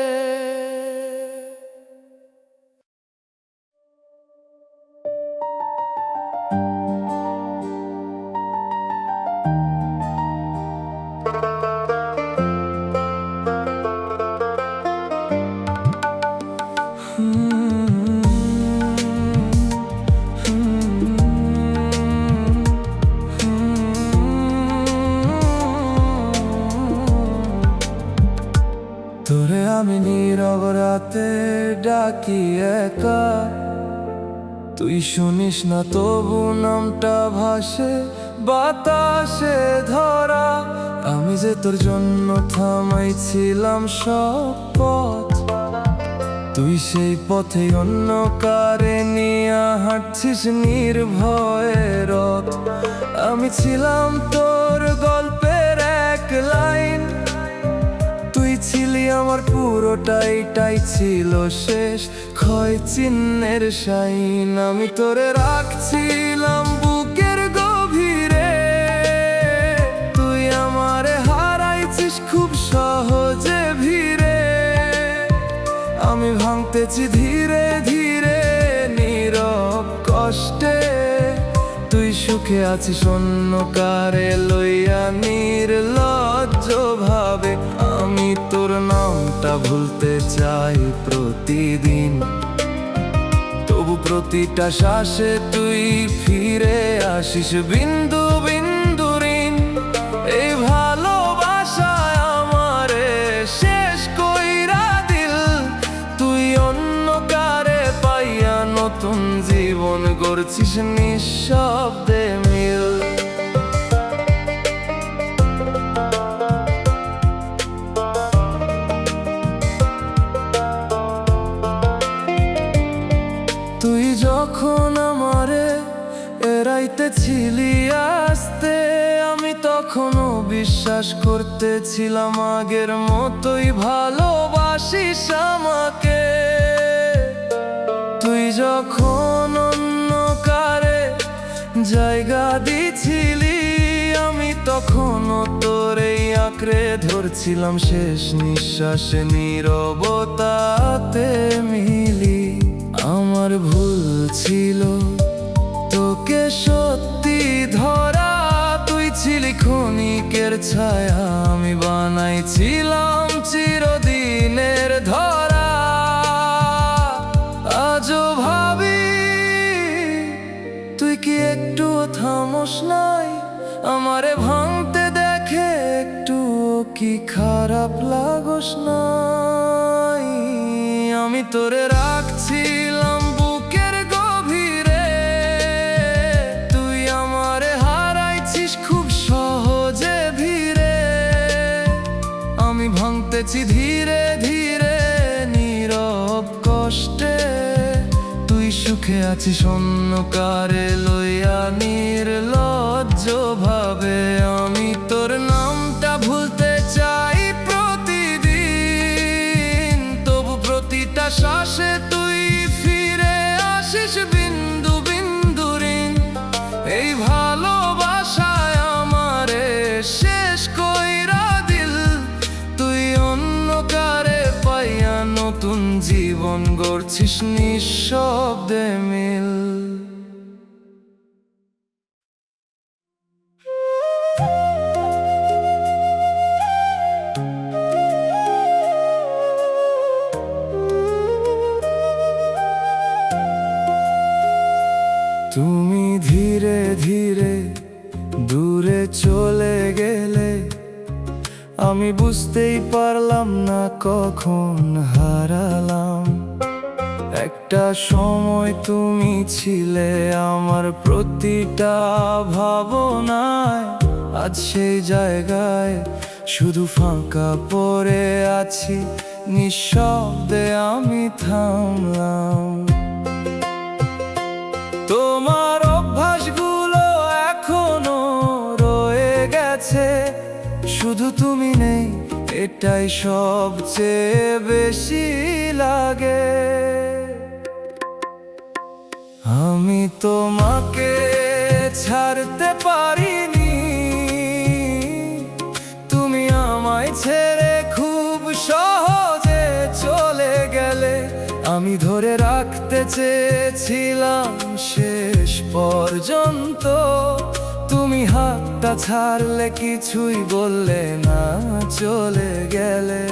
তোরে আমি নীরব রাতে ডাকি একা, তুই শুনিস না তবু নামটা ভাসে বাতাসে ধরা। আমি যে তোর জন্য থামাইছিলাম সব পথ, তুই সেই পথে অন্য কারে নিয়া হাঁটছিস নির্ভয়ে রথ। আমি ছিলাম তোর গল্পের এক লাইন, তুই ছিলি আমার পুরোটাই ছিল শেষ ক্ষয় চিহ্নের শাইন। আমি তোরে রাখছিলাম বুকের গভীরে, তুই আমারে হারাইছিস খুব সহজে ভিড়ে। আমি ভাঙতেছি ধীরে ধীরে নীরব কষ্টে, তুই সুখে আছিস অন্য কারে লইয়া নির্লজ্জ ভাবে। আমি তোর নামটা ভুলতে চাই প্রতিদিন, তবু প্রতিটা শ্বাসে তুই ফিরে আসিস বিন্দু বিন্দু ঋণ। এই ভালোবাসায় আমারে শেষ কইরা দিল, তুই অন্য কারে পাইয়া নতুন জীবন গড়ছিস নিঃশব্দে মিল। তুই যখন আমারে এড়াইতে ছিলি আসতে, আমি তখনও বিশ্বাস করতেছিলাম আগের মতোই ভালোবাসিস আমাকে। তুই যখন অন্য কারে জায়গা দিছিলি, আমি তখনও তোরেই আঁকড়ে ধরছিলাম শেষ নিঃশ্বাসে নীরবতাতে মিলি। আমার ভুল ছিল তোকে সত্যি ধরা, তুই ছিলি ক্ষণিকের ছায়া, আমি বানাইছিলাম চিরদিনের ধরা। আজও ভাবি তুই কি একটু থামোস নাই, আমারে ভাঙতে দেখে একটু কি খারাপ লাগোস নাই। আমি তোরে রাখছিলাম বুকের গভীরে, তুই আমারে হারাইছিস খুব সহজে ভিড়ে। আমি ভাঙতেছি ধীরে ধীরে নীরব কষ্টে, তুই সুখে আছিস অন্য কারে লইয়া নির্লজ্জ ভাবে। আমি তোর নামটা ভুলতে চাই প্রতিদিন, তবু প্রতিটা শ্বাসে তুই ফিরে আসিস বিন্দু বিন্দু ঋণ। এই ভালোবাসায় আমারে শেষ করেছিস নিঃশব্দে মিল। তুমি ধীরে ধীরে দূরে চলে গেলে, আমি বুঝতেই পারলাম না কখন হারালাম। একটা সময় তুমি ছিলে আমার প্রতিটা ভাবনায়, আজ সেই জায়গায় শুধু ফাঁকা পড়ে আছি, নিঃশব্দে আমি থামলাম। তোমার অভ্যাসগুলো এখনো রয়ে গেছে, শুধু তুমি নেই এটাই সবচেয়ে বেশি লাগে। আমি তোমাকে ছাড়তে পারিনি, তুমি আমায় ছেড়ে খুব সহজে চলে গেলে। আমি ধরে রাখতে চেয়েছিলাম শেষ পর্যন্ত, তুমি হাতটা ছাড়লে কিছুই বললে না, চলে গেলে।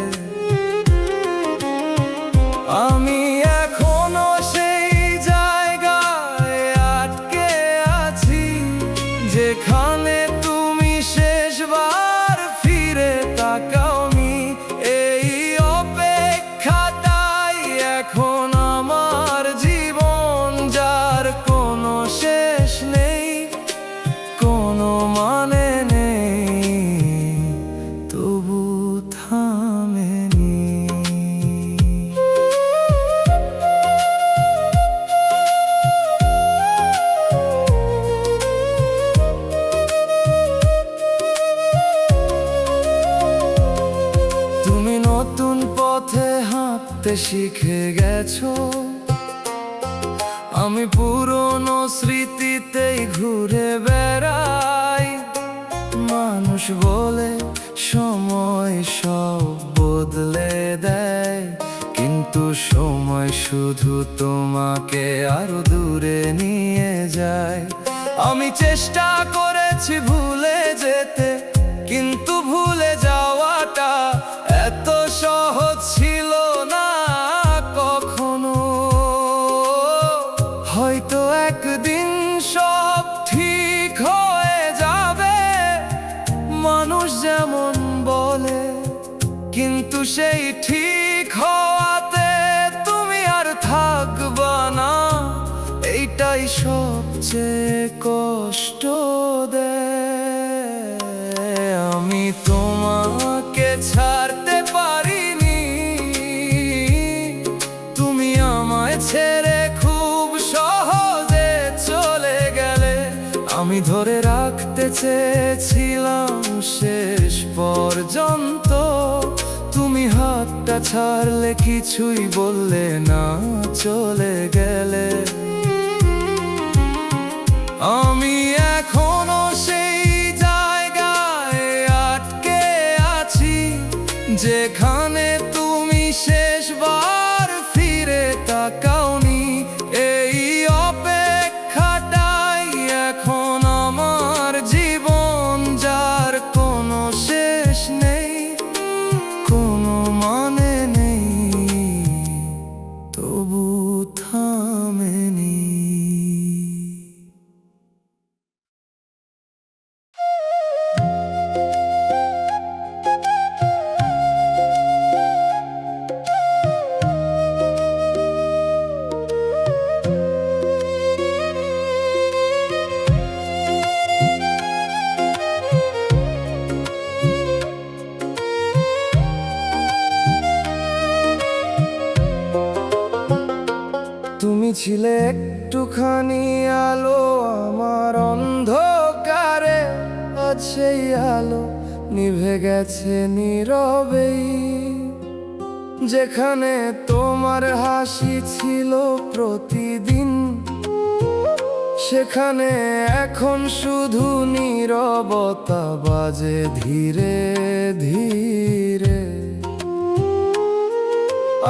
আমি এখনো সেই জায়গায় আটকে আছি, যেখানে তুমি শেষবার ফিরে তাকাওনি। এই অপেক্ষাটাই এখন আমার জীবন, যার কোনো শেষ নেই, কোনো মানে নেই, তবু থামেনি। তুমি নতুন পথে হাঁটতে শিখে গেছো, আমি পুরনো স্মৃতিতেই ঘুরে বেড়াই। মানুষ বলে সময় সব বদলে দেয়, কিন্তু সময় শুধু তোমাকে আরো দূরে নিয়ে যায়। আমি চেষ্টা করেছি ভুলে যেতে, কিন্তু ভুলে যাওয়াটা এত সহজ ছিল না কখনো। হয়তো একদিন সব ঠিক হয়ে যাবে, মানুষ যেমন বলে, কিন্তু সেই ঠিক হওয়াতে তুমি আর থাকবা না, এইটাই সবচেয়ে কষ্ট দেয়। আমি তোমাকে ছাড়তে পারিনি, তুমি আমায় ছেড়ে খুব সহজে চলে গেলে। আমি ধরে রাখতে চেয়েছিলাম শেষ পর্যন্ত, তুমি হাতটা ছাড়লে কিছুই বললে না, চলে গেলে। আমি এখনো সেই জায়গায় আটকে আছি, যেখানে তুমি শেষবার ফিরে তাকাওনি। এই অপেক্ষাটাই এখন আমার জীবন, যার কোনো শেষ নেই, কোনো মানে নেই, তবু থামেনি। তুমি ছিলে একটুখানি আলো আমার অন্ধকারে, আজ সেই আলো নিভে গেছে নীরবেই। যেখানে তোমার হাসি ছিল প্রতিদিন, সেখানে এখন শুধু নীরবতা বাজে ধীরে ধীরে।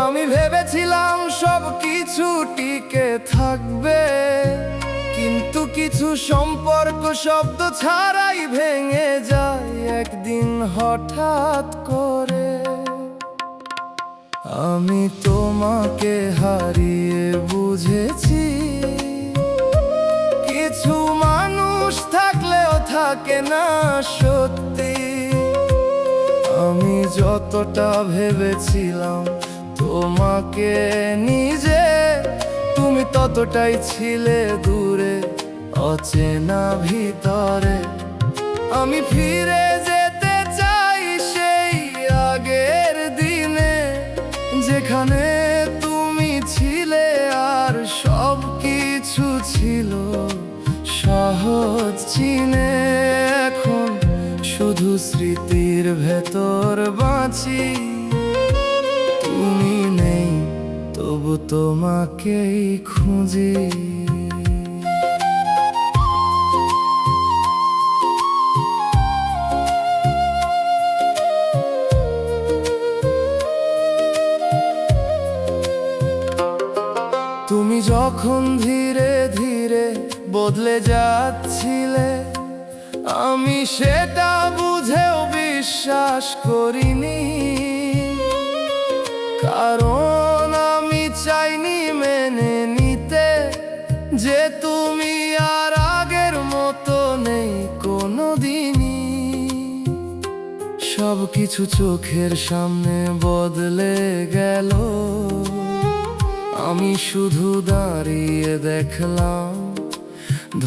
আমি ভেবেছিলাম সব কিছু টিকে থাকবে, কিন্তু কিছু সম্পর্ক শব্দ ছাড়াই ভেঙে যায় একদিন হঠাৎ করে। আমি তোমাকে হারিয়ে বুঝেছি, কিছু মানুষ থাকলেও থাকে না সত্যি। আমি যতটা ভেবেছিলাম তোমাকে নিজে, তুমি ততটাই ছিলে দূরে অচেনা ভিতরে। আমি ফিরে যেতে চাই সেই আগের দিনে, যেখানে তুমি ছিলে আর সব কিছু ছিল সহজ চিনে। এখন শুধু স্মৃতির ভেতর বাঁচি, তুমি নেই তবু তোমাকেই খুঁজি। তুমি যখন ধীরে ধীরে বদলে যাচ্ছিলে, আমি সেটা বুঝেও বিশ্বাস করিনি, কারণ আমি চাইনি মেনে নিতে যে তুমি আর আগের মতো নেই কোনোদিনই। সব কিছু চোখের সামনে বদলে গেল, আমি শুধু দাঁড়িয়ে দেখলাম।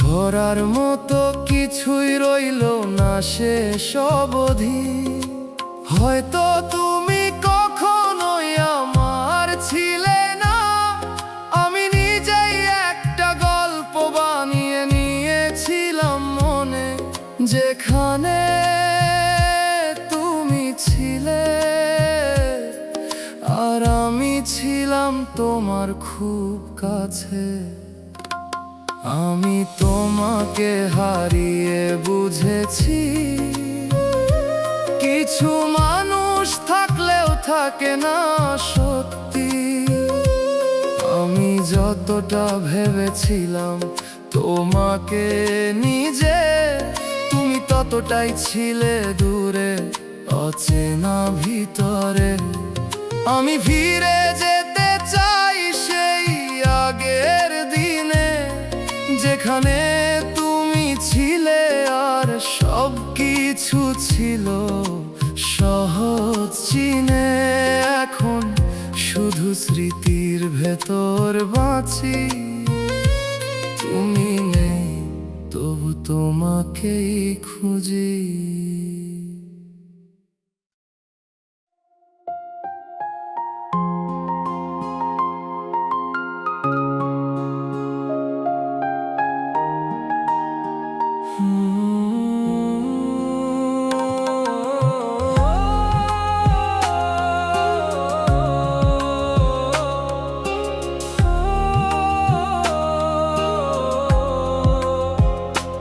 ধরার মতো কিছুই রইল না শেষ অবধি। হয়তো তুমি কখনোই আমার ছিলে না, আমি নিজেই একটা গল্প বানিয়ে নিয়েছিলাম মনে, যেখানে তুমি ছিলে আর আমি ছিলাম তোমার খুব কাছে। আমি তোমাকে হারিয়ে বুঝেছি, কিছু মানুষ থাকলেও থাকে না সত্যি। আমি যতটা ভেবেছিলাম তোমাকে নিজে, তুমি ততটাই ছিলে দূরে অচেনা ভিতরে। আমি ফিরে যেতে চাই সেই আগের দিনে, যেখানে তুমি ছিলে আর সব কিছু ছিল সহজ চিনে। এখন শুধু স্মৃতির ভেতর বাঁচি, তুমি নেই তবু তোমাকেই খুঁজি।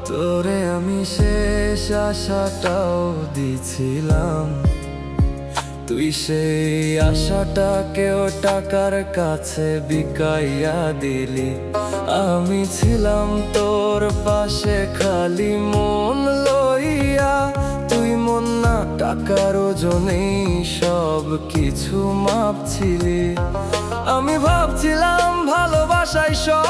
তোরে আমি শেষ আশাটাও দিছিলাম, তুই সেই আশাটাকেও টাকার কাছে বিকাইয়া দিলি। আমি ছিলাম তোর পাশে খালি মন লইয়া, তুই মন না টাকার ওজনেই সব কিছু মাপছিলি। আমি ভাবছিলাম ভালোবাসায় সব,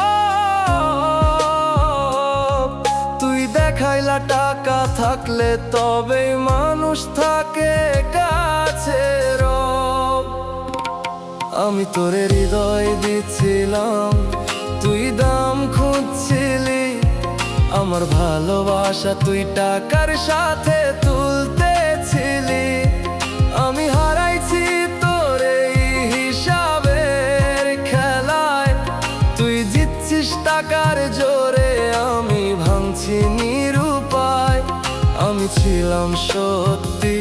তুই দেখাইলা টাকা থাকলে তবেই মানুষ থাকে কাছে রব। আমি তোরে হৃদয় দিচ্ছিলাম, তুই দাম খুঁজছিলি। আমার ভালোবাসা তুই টাকার সাথে তুলতেছিলি। আমি হারাইছি তোর এই হিসাবের খেলায়, তুই জিতছিস টাকার জোরে, আমি ভাঙছি নিরুপায়। আমি ছিলাম সত্যি,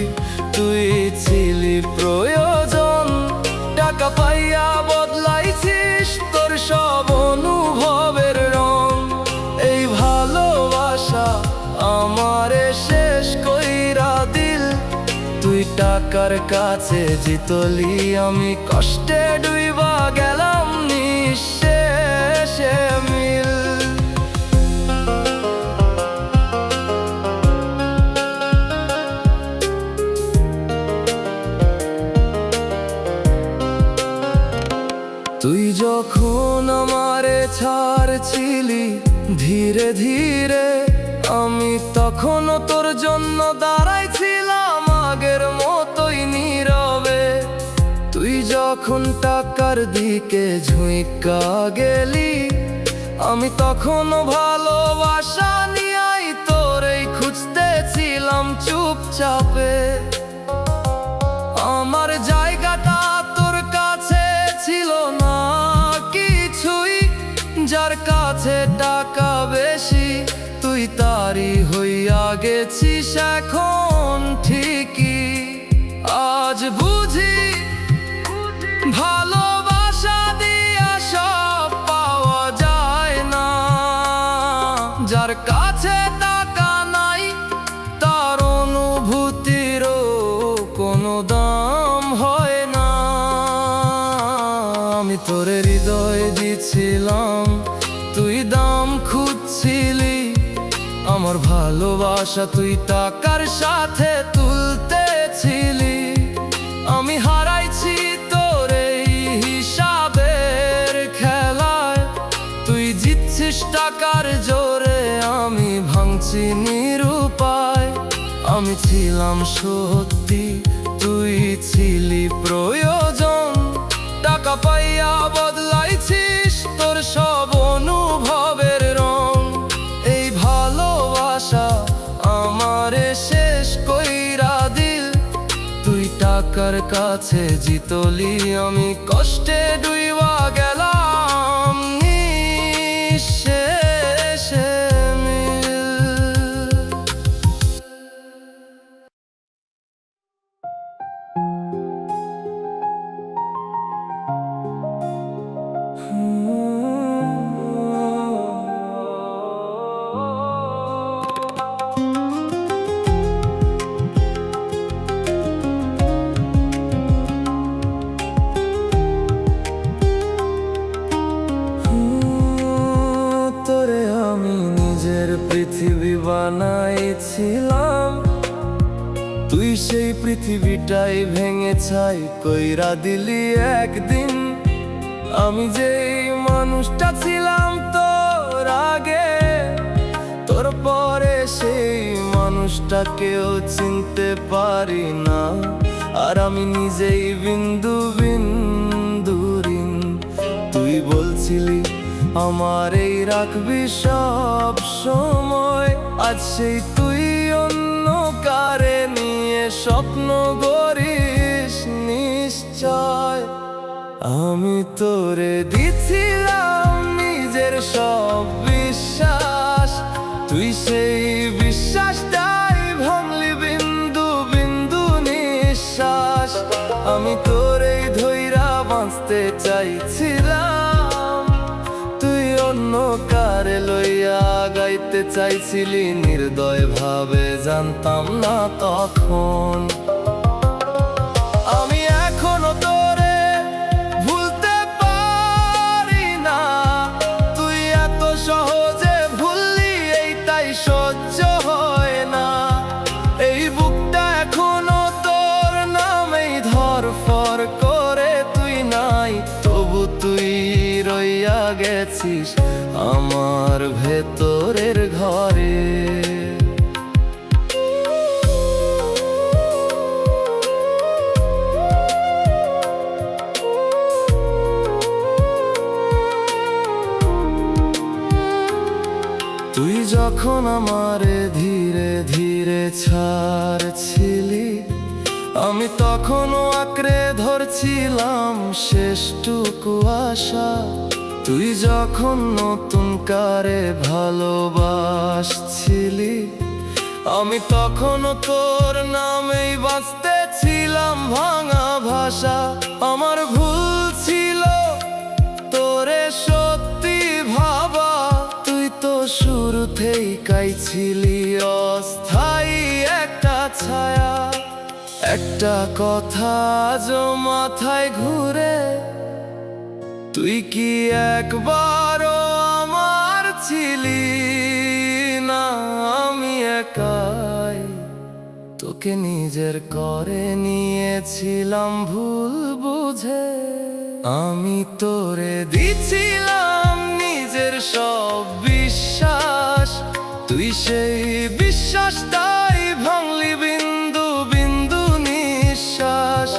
তুই ছিলি প্রয়োজন, টাকা পাইয়া বদলাইছিস তোর সব অনুভবের রং। এই ভালোবাসা আমারে শেষ কইরা দিল, তুই টাকা টাকার কাছে জিতলি আমি কষ্টে ডুইবা গেলাম নিঃশেষে মিল। তুই যখন আমারে ছাড়ছিলি ধীরে ধীরে, আমি তখনও তোর জন্য দাঁড়াইছিলাম আগের মতোই নীরবে। তুই যখন টাকার দিকে ঝুঁকা গেলি, আমি তখনও ভালোবাসা নিয়াই তোরেই খুঁজতেছিলাম চুপচাপে। আমার জায়গাটা তোর কাছে ছিল না কিছুই, যার কাছে টাকা বেশি তুই তারই হইয়া গেছিস এখন ঠিকই। আজ বুঝি ভালোবাসা দিয়া সব পাওয়া যায় না, যার কাছে টাকা নাই তার অনুভূতিরও কোনো দাম হয় না। আমি তোর হৃদয় দিছিলাম, তুই দাম খুঁজছিলি, আমার ভালোবাসা তুই টাকার সাথে তুলতেছিলি। আমি হারাইছি তোর এই হিসাবের খেলায়, তুই জিতছিস টাকার জোরে, আমি ভাঙছি নিরুপায়। আমি ছিলাম সত্যি, তুই ছিলি প্রয়োজন, টাকা পাইয়া বদলাইছিস তোর সব অনুভবের রং। এই ভালোবাসা আমারে শেষ কইরা দিল, তুই টাকার কাছে জিতলি আমি কষ্টে ডুইবা গেলাম নিঃশেষে মিল। তোরে আমি নিজের পৃথিবী বানাইছিলাম, তুই সেই পৃথিবীটাই ভেঙে ছাই কইরা দিলি একদিন। আমি যেই মানুষটা ছিলাম তোর আগে, তোর পরে সেই মানুষটাকেও চিনতে পারি না। আর আমি নিজেই বিন্দু বিন্দু ঋণ। তুই বলছিলি আমার এই রাখবি সব সময়, আজ সেই তুই অন্য কারে নিয়ে স্বপ্ন গড়িস নিশ্চয়। আমি তোরে দিছিলাম নিজের সব বিশ্বাস, তুই সেই বিশ্বাসটাই ভাঙলি বিন্দু বিন্দু নিঃশ্বাস। আমি তোরেই ধইরা বাঁচতে চাইছিলাম, তুই অন্য কারে লইয়া গাইতে চাইছিলি নির্দয় ভাবে, জানতাম না তখন। আমি এখনো তোরে ভুলতে পারি না, তুই এত সহজে ভুললি এইটাই সহ্য হয় না। এই বুকটা এখনো তোর নামেই ধরফর করে, তুই নাই তবু তুই রইয়া গেছিস আমার ভেতরের ঘরে। তুই যখন আমারে ধীরে ধীরে ছাড়ছিলি, আমি তখনও আঁকড়ে ধরছিলাম শেষটুকু আশা। তুই যখন নতুন কারে ভালোবাসছিলি, আমি তখনও তোর নামেই বাঁচতেছিলাম ভাঙা ভাষা। আমার ভুল ছিল তোরে সত্যি ভাবা, তুই তো শুরুতেই কাইছিলি অস্থায়ী একটা ছায়া। একটা একটা কথা আজও মাথায় ঘুরে, তুই কি একবারও আমার ছিলি না? আমি একাই তোকে নিজের করে নিয়েছিলাম ভুল বুঝে। আমি তোরে দিছিলাম নিজের সব বিশ্বাস, তুই সেই বিশ্বাসটাই ভাঙলি বিন্দু বিন্দু নিঃশ্বাস।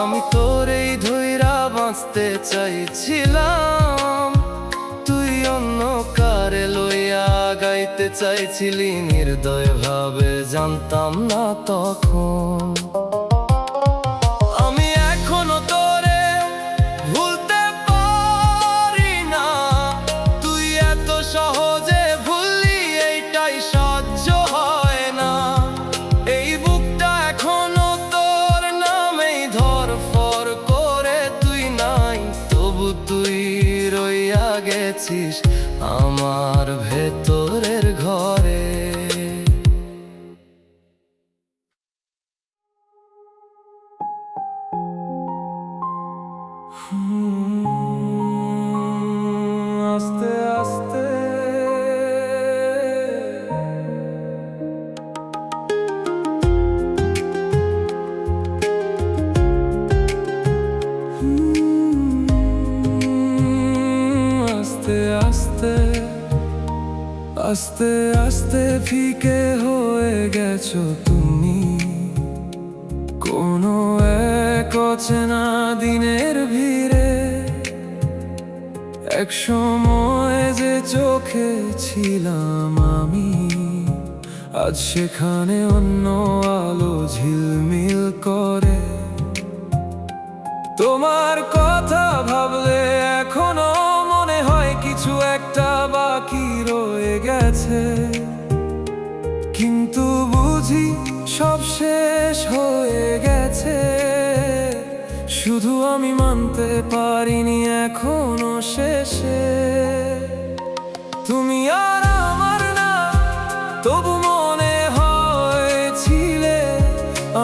আমি তোরেই ধইরা বাঁচতে চাইছিলাম, তুই অন্য কারে লইয়া গাইতে চাইছিলি নির্দয় ভাবে, জানতাম না তখন। আমি এখনো তোরে ভুলতে পারি না, তুই এত সহজে ভুললি এইটাই সহ্য হয় না। এই বুকটা এখনো তোর নামেই ধরফর করে, তুই নাই তবু তুই রইয়া গেছিস আমার ভেতরের ঘরে। আস্তে আস্তে আস্তে আস্তে আস্তে আস্তে ফিকে হয়ে গেছো তুমি, কোনো এক অচেনা দিনের ভিড়ে। এক সময় যে চোখে ছিলাম আমি, আজ সেখানে অন্য আলো ঝিলমিল করে। তোমার কথা ভাবলে এখনো মনে হয় কিছু একটা বাকি রয়ে গেছে, কিন্তু বুঝি সব শেষ হয়ে গেছে। শুধু আমি মানতে পারিনি এখনো শেষে, তুমি আর আমার না, তবু মনে হয়েছিলে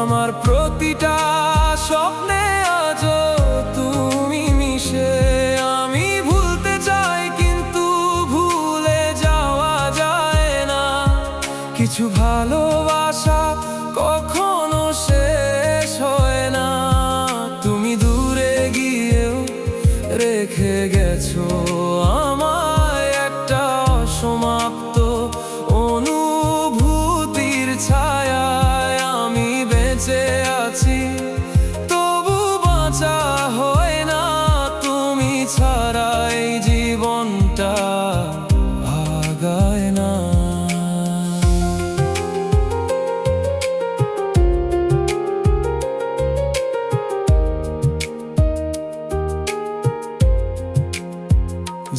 আমার প্রতিটা স্বপ্নে আজও তুমি মিশে। আমি ভুলতে চাই কিন্তু ভুলে যাওয়া যায় না, কিছু ভালোবাসা কখনো শেষ হয় না। তুমি দূরে গিয়েও রেখে গেছো আমায় একটা অসমাপ্ত অনুভূতির ছায়ায়। আমি বেঁচে আছি তবু বাঁচা হয় না, তুমি ছাড়া এই জীবনটা আগায় না।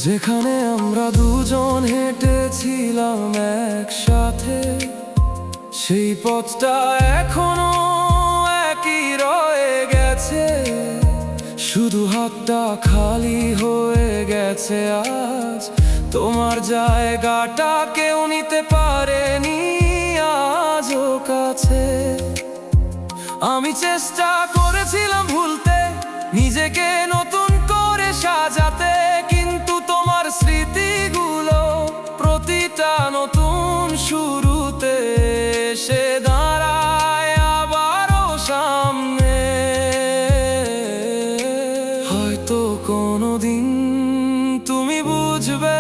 যেখানে আমরা দুজন হেঁটেছিলাম একসাথে, সেই পথটা এখনো একই রয়ে গেছে। শুধু হাতটা খালি হয়ে গেছে আজ, তোমার জায়গাটা কেউ নিতে পারেনি আজও কাছে। আমি চেষ্টা করেছিলাম ভুলতে, নিজেকে নতুন করে সাজাতে, কিন্তু তোমার স্মৃতিগুলো প্রতিটা নতুন শুরুতে এসে দাঁড়ায় আবারও সামনে। হয়তো কোনোদিন তুমি বুঝবে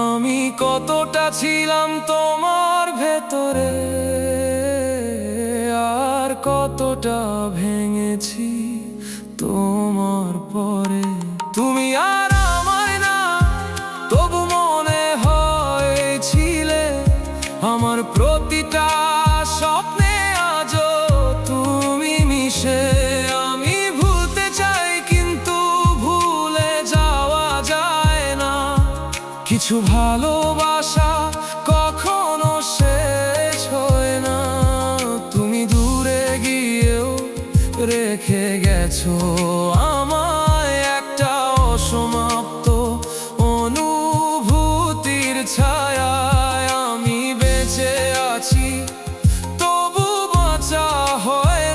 আমি কতটা ছিলাম তোমার ভেতরে, আর কতটা ভেঙেছি তোমার পরে। তুমি আর আমায় না, তবু মনে হয়েছিলে আমার প্রতিটা স্বপ্নে আজও তুমি মিশে। আমি ভুলতে চাই কিন্তু ভুলে যাওয়া যায় না, কিছু ভালোবাসা কখনো শেষ হয় না। তুমি দূরে গিয়েও রেখে গেছো আমায় একটা অসমাপ্ত অনুভূতির ছায়ায়। আমি বেঁচে আছি তবু বাঁচা হয়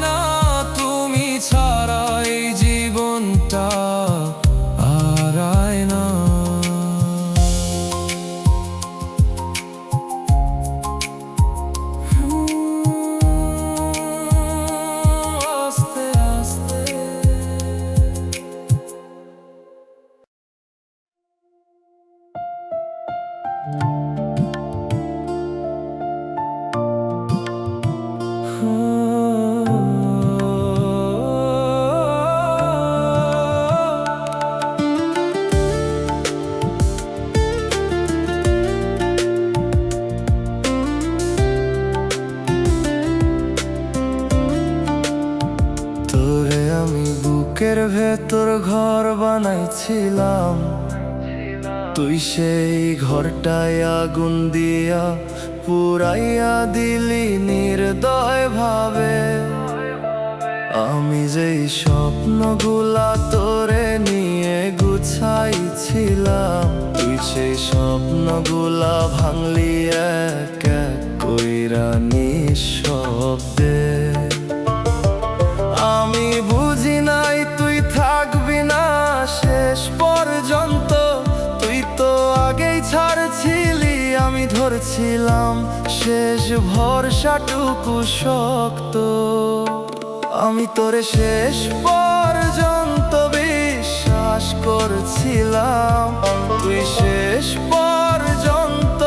বুকের ভেতর ঘর বানাইছিলাম, তুই সেই ঘরটায় আগুন দিয়া পুরাইয়া দিলি নির্দয় ভাবে। আমি যেই স্বপ্নগুলা তোরে নিয়ে গুছাইছিলাম, তুই সেই স্বপ্নগুলা ভাঙলি এক এক কইরা নিঃশব্দে। আমি বুঝি নাই তুই থাকবি না শেষ পর্যন্ত, তুই তো আগেই ছাড়ছিলি, আমি ধরছিলাম শেষ ভরসাটুকু শক্ত। আমি তোরে শেষ পর্যন্ত বিশ্বাস করছিলাম, তুই শেষ পর্যন্ত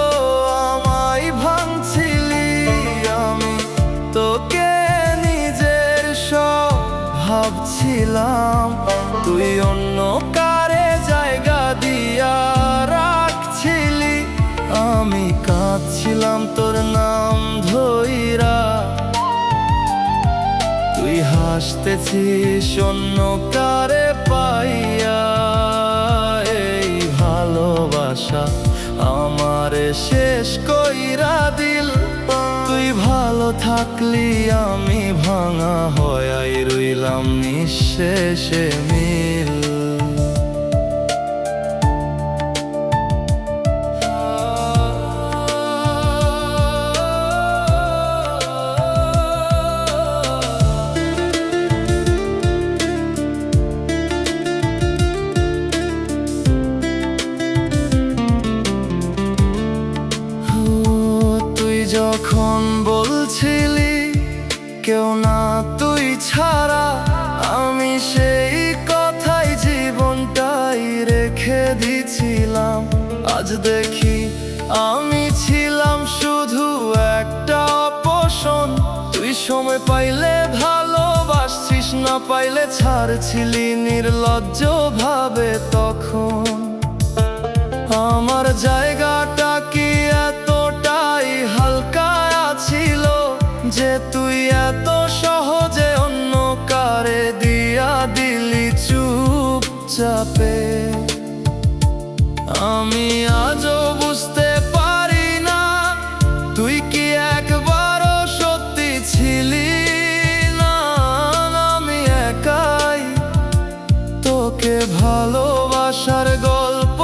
আমায় ভাঙছিলি। আমি তোকে নিজের সব ভাবছিলাম, তুই অন্য কারে জায়গা দিয়া রাখছিলি। আমি কাঁদছিলাম তোর নাম ধইরা, তুই হাসতেছিস অন্য কারে পাইয়া। এই ভালোবাসা আমারে শেষ কইরা দিল, তুই ভালো থাকলি আমি ভাঙা হয়াই রইলাম নিঃশেষে মিল। যখন বলছিলি কেউ না তুই ছাড়া, আমি সেই কথাই জীবনটাই রেখে দিছিলাম। আজ দেখি আমি ছিলাম শুধু একটা অপশন, তুই সময় পাইলে ভালোবাসছিস, না পাইলে ছাড়ছিলি নির্লজ্জ ভাবে। তখন আমার জায়গাটা কি এতটাই হালকা ছিল যে তুই এত সহজে অন্য কারে দিয়া দিলি চুপচাপে? আমি আজও বুঝতে পারি না তুই কি একবারও সত্যি ছিলি না। আমি একাই তোকে ভালোবাসার গল্প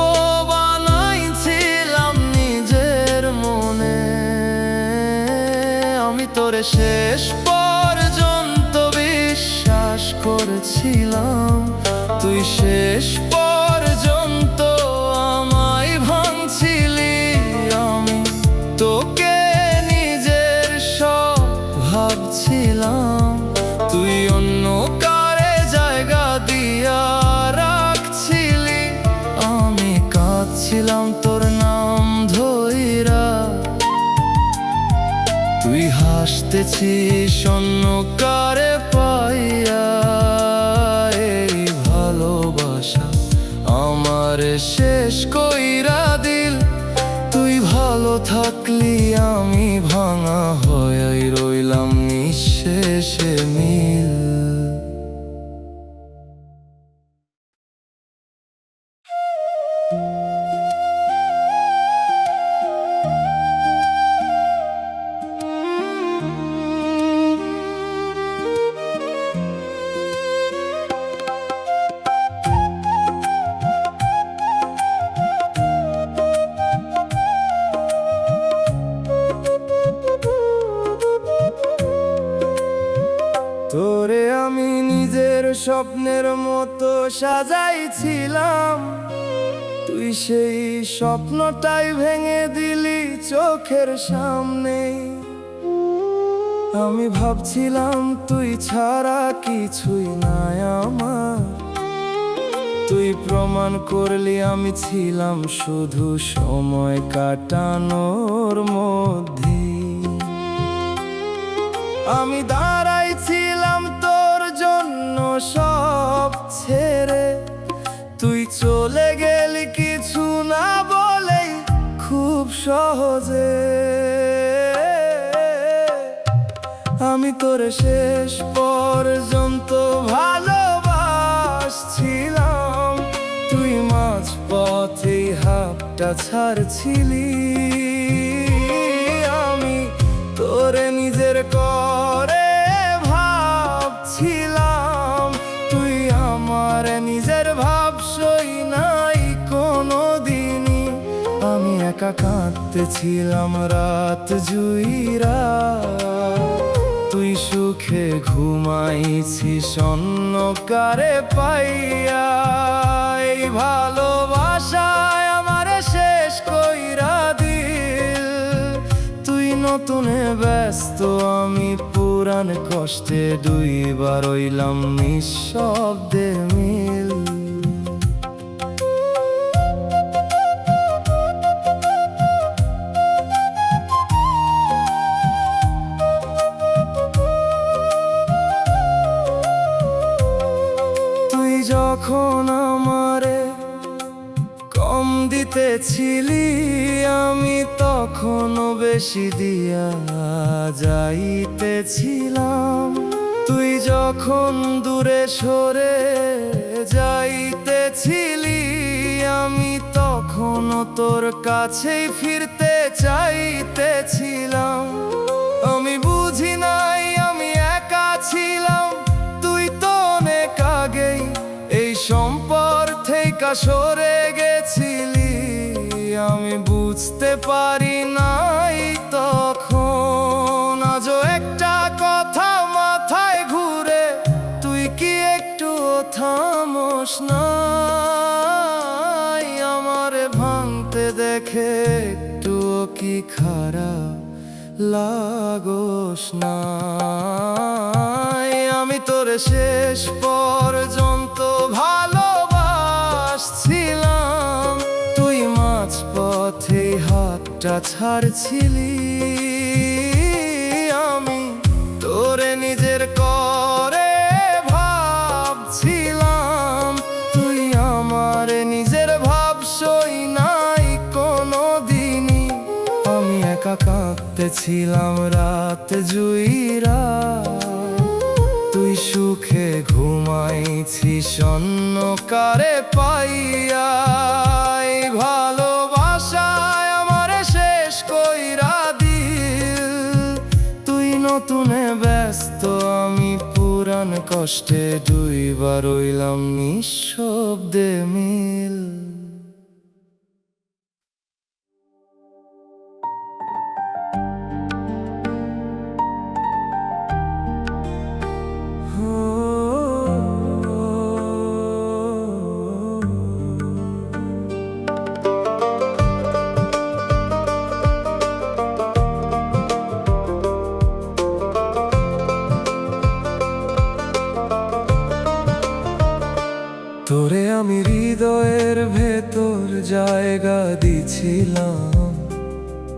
বানাইছিলাম নিজের মনে। আমি তোরে শেষ পর্যন্ত বিশ্বাস করেছিলাম, তুই শেষ পর্যন্ত আমায় ভাঙছিলি। আমি তোকে নিজের সব ভাবছিলাম, তুই অন্য কারে জায়গা দিয়া রাখছিলি। আমি কাঁদছিলাম তোর নাম ধইরা, তুই হাসতেছিস অন্য কারে পাইয়া। এই ভালোবাসা আমারে শেষ কইরা দিল, তুই ভালো থাকলি আমি ভাঙা হয়াই রইলাম নিঃশেষে মিল। তোরে আমি নিজের স্বপ্নের মতো সাজাইছিলাম, তুই সেই স্বপ্নটাই ভেঙে দিলি চোখের সামনে। আমি ভাবছিলাম তুই ছাড়া কিছুই নাই আমার, তুই প্রমাণ করলি আমি ছিলাম শুধু সময় কাটানোর মধ্যে। আমি দাঁড়াইছিলাম তোর জন্য সব ছেড়ে, তুই চলে গেলি কিছু না বলেই খুব সহজে। আমি তোরে শেষ পর্যন্ত ভালোবাসছিলাম, হাতটা ছাড়ছিলি, আমি তোরে নিজের করে ভাবছিলাম। তুই আমার নিজের ভাবসই নাই কোনো দিনই। আমি একা কাঁদতেছিলাম রাত জুইরা, তুই সুখে ঘুমাইছিস অন্যকারে পাইয়া। এই ভালোবাসায় আমারে শেষ কইরা দিল, তুই নতুনে ব্যস্ত আমি পুরান কষ্টে ডুইবা রইলাম নিঃশব্দে মিল। যখন আমারে কম দিতেছিলি, আমি তখনও বেশি দিয়া যাইতেছিলাম। তুই যখন দূরে সরে যাইতেছিলি, আমি তখনও তোর কাছেই ফিরতে চাইতেছিলাম। আমি বুঝি নাই আমি একা ছিলাম, তুই তো অনেক আগেই এই সম্পর্ক থেকে সরে গেছিলি। আমি বুঝতে পারি নাই তখন, আজও একটা কথা মাথায় ঘুরে, তুই কি একটু থামোস না? আমারে ভাঙতে দেখে একটু কি খারাপ লাগোস না? আমি তোরে শেষ পর্যন্ত ভালোবাসছিলাম, তুই মাঝপথে হাতটা ছাড়ছিলি। আমি তোরে নিজের করে ভাবছিলাম, তুই আমার নিজের ভাবসই নাই কোনো দিনই। আমি একা কাঁদতেছিলাম রাত জুইরা, তুই সুখে ঘুমাইছিস অন্যকারে পাইয়া। এই ভালোবাসায় আমারে শেষ কইরা দিল, তুই নতুনে ব্যস্ত আমি পুরান কষ্টে ডুইবা রইলাম নিঃশব্দে মিল। তোরে আমি হৃদয়ের ভেতর জায়গা দিছিলাম,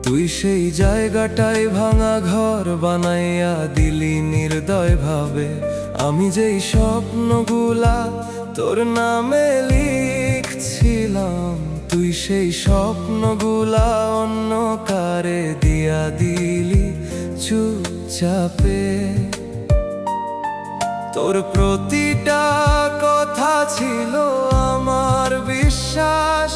তুই সেই জায়গাটায় ভাঙা ঘর বানাইয়া দিলি নির্দয় ভাবে। আমি যেই স্বপ্নগুলা তোর নামে লিখছিলাম, তুই সেই স্বপ্নগুলা অন্য কারে দিয়া দিলি চুপচাপে। তোর প্রতিটা কথা ছিল আমার বিশ্বাস,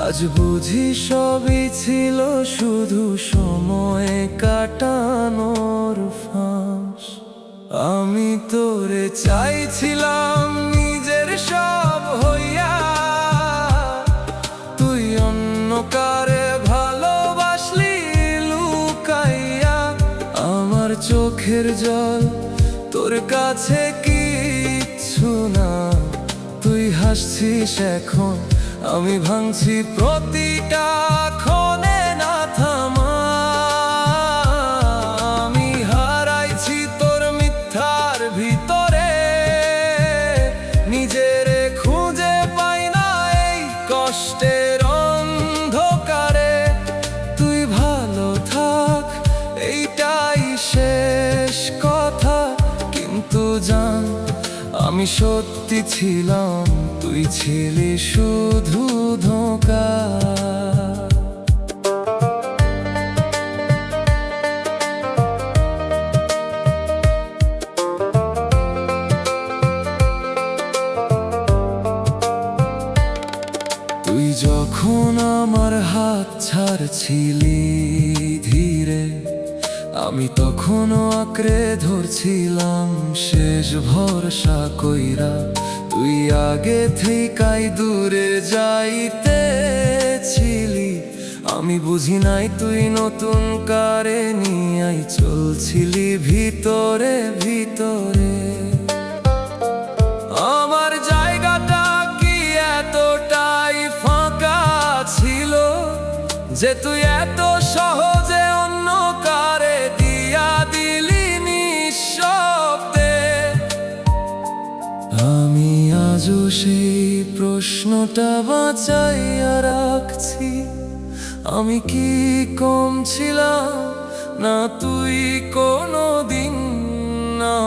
আজ বুঝি সবই ছিল শুধু সময় কাটানোর ফাঁস। আমি তোরে চাইছিলাম নিজের সব হইয়া, তুই অন্য কারে ভালোবাসলি লুকাইয়া। আমার চোখের জল তোর কাছে কিচ্ছু না, তুই হাসছিস এখন, আমি ভাঙছি প্রতিটা ক্ষণে না থামা। আমি হারাইছি তোর মিথ্যার ভিতরে, নিজেরে খুঁজে পাই না এই কষ্টের অন্ধকারে। তুই ভালো থাক এইটাই শেষ কথা, কিন্তু জান আমি সত্যি ছিলাম, তুই ছিলি শুধু ধোঁকা। তুই যখন হাসছিলি ধীরে, আমি তখনও আঁকড়ে ধরছিলাম শেষ ভরসা কইরা। তুই আগে থেকেই দূরে যাইতেছিলি, আমি বুঝি নাই তুই নতুন কারে নিয়াই চলছিলি ভিতরে ভিতরে। আমার জায়গাটা কি এতটাই ফাঁকা ছিল যে তুই এত সহজে অন্য কারে দিয়া দিলি নিঃশব্দে? আমি আজও সেই প্রশ্নটা বাঁচাইয়া রাখছি, আমি কি কম ছিলাম না তুই কোনোদিন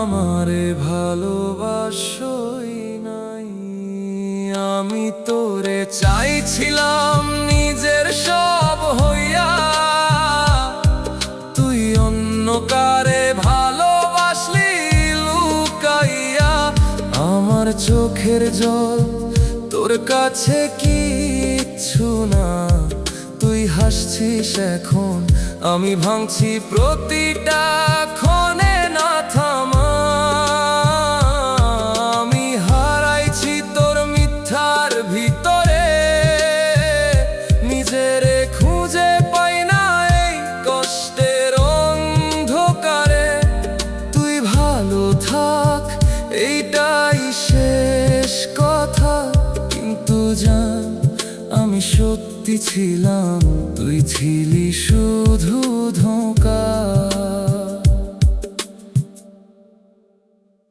আমারে ভালোবাসই নাই? আমি তোরে চাইছিলাম নিজের সব হইয়া, তুই অন্য কারে ভালোবাসলি লুকাইয়া। আমার চোখের জল তোর কাছে কিচ্ছু না, তুই হাসছিস এখন, আমি ভাঙছি প্রতিটা ক্ষণে না থামা। আমি হারাইছি তোর মিথ্যার ভিতরে, নিজেরে খুঁজে পাই না এই কষ্টের অন্ধকারে। তুই ভালো থাক, এইটাই শেষ কথা, কিন্তু জান আমি সত্যি ছিলাম, তুই ছিলি শুধু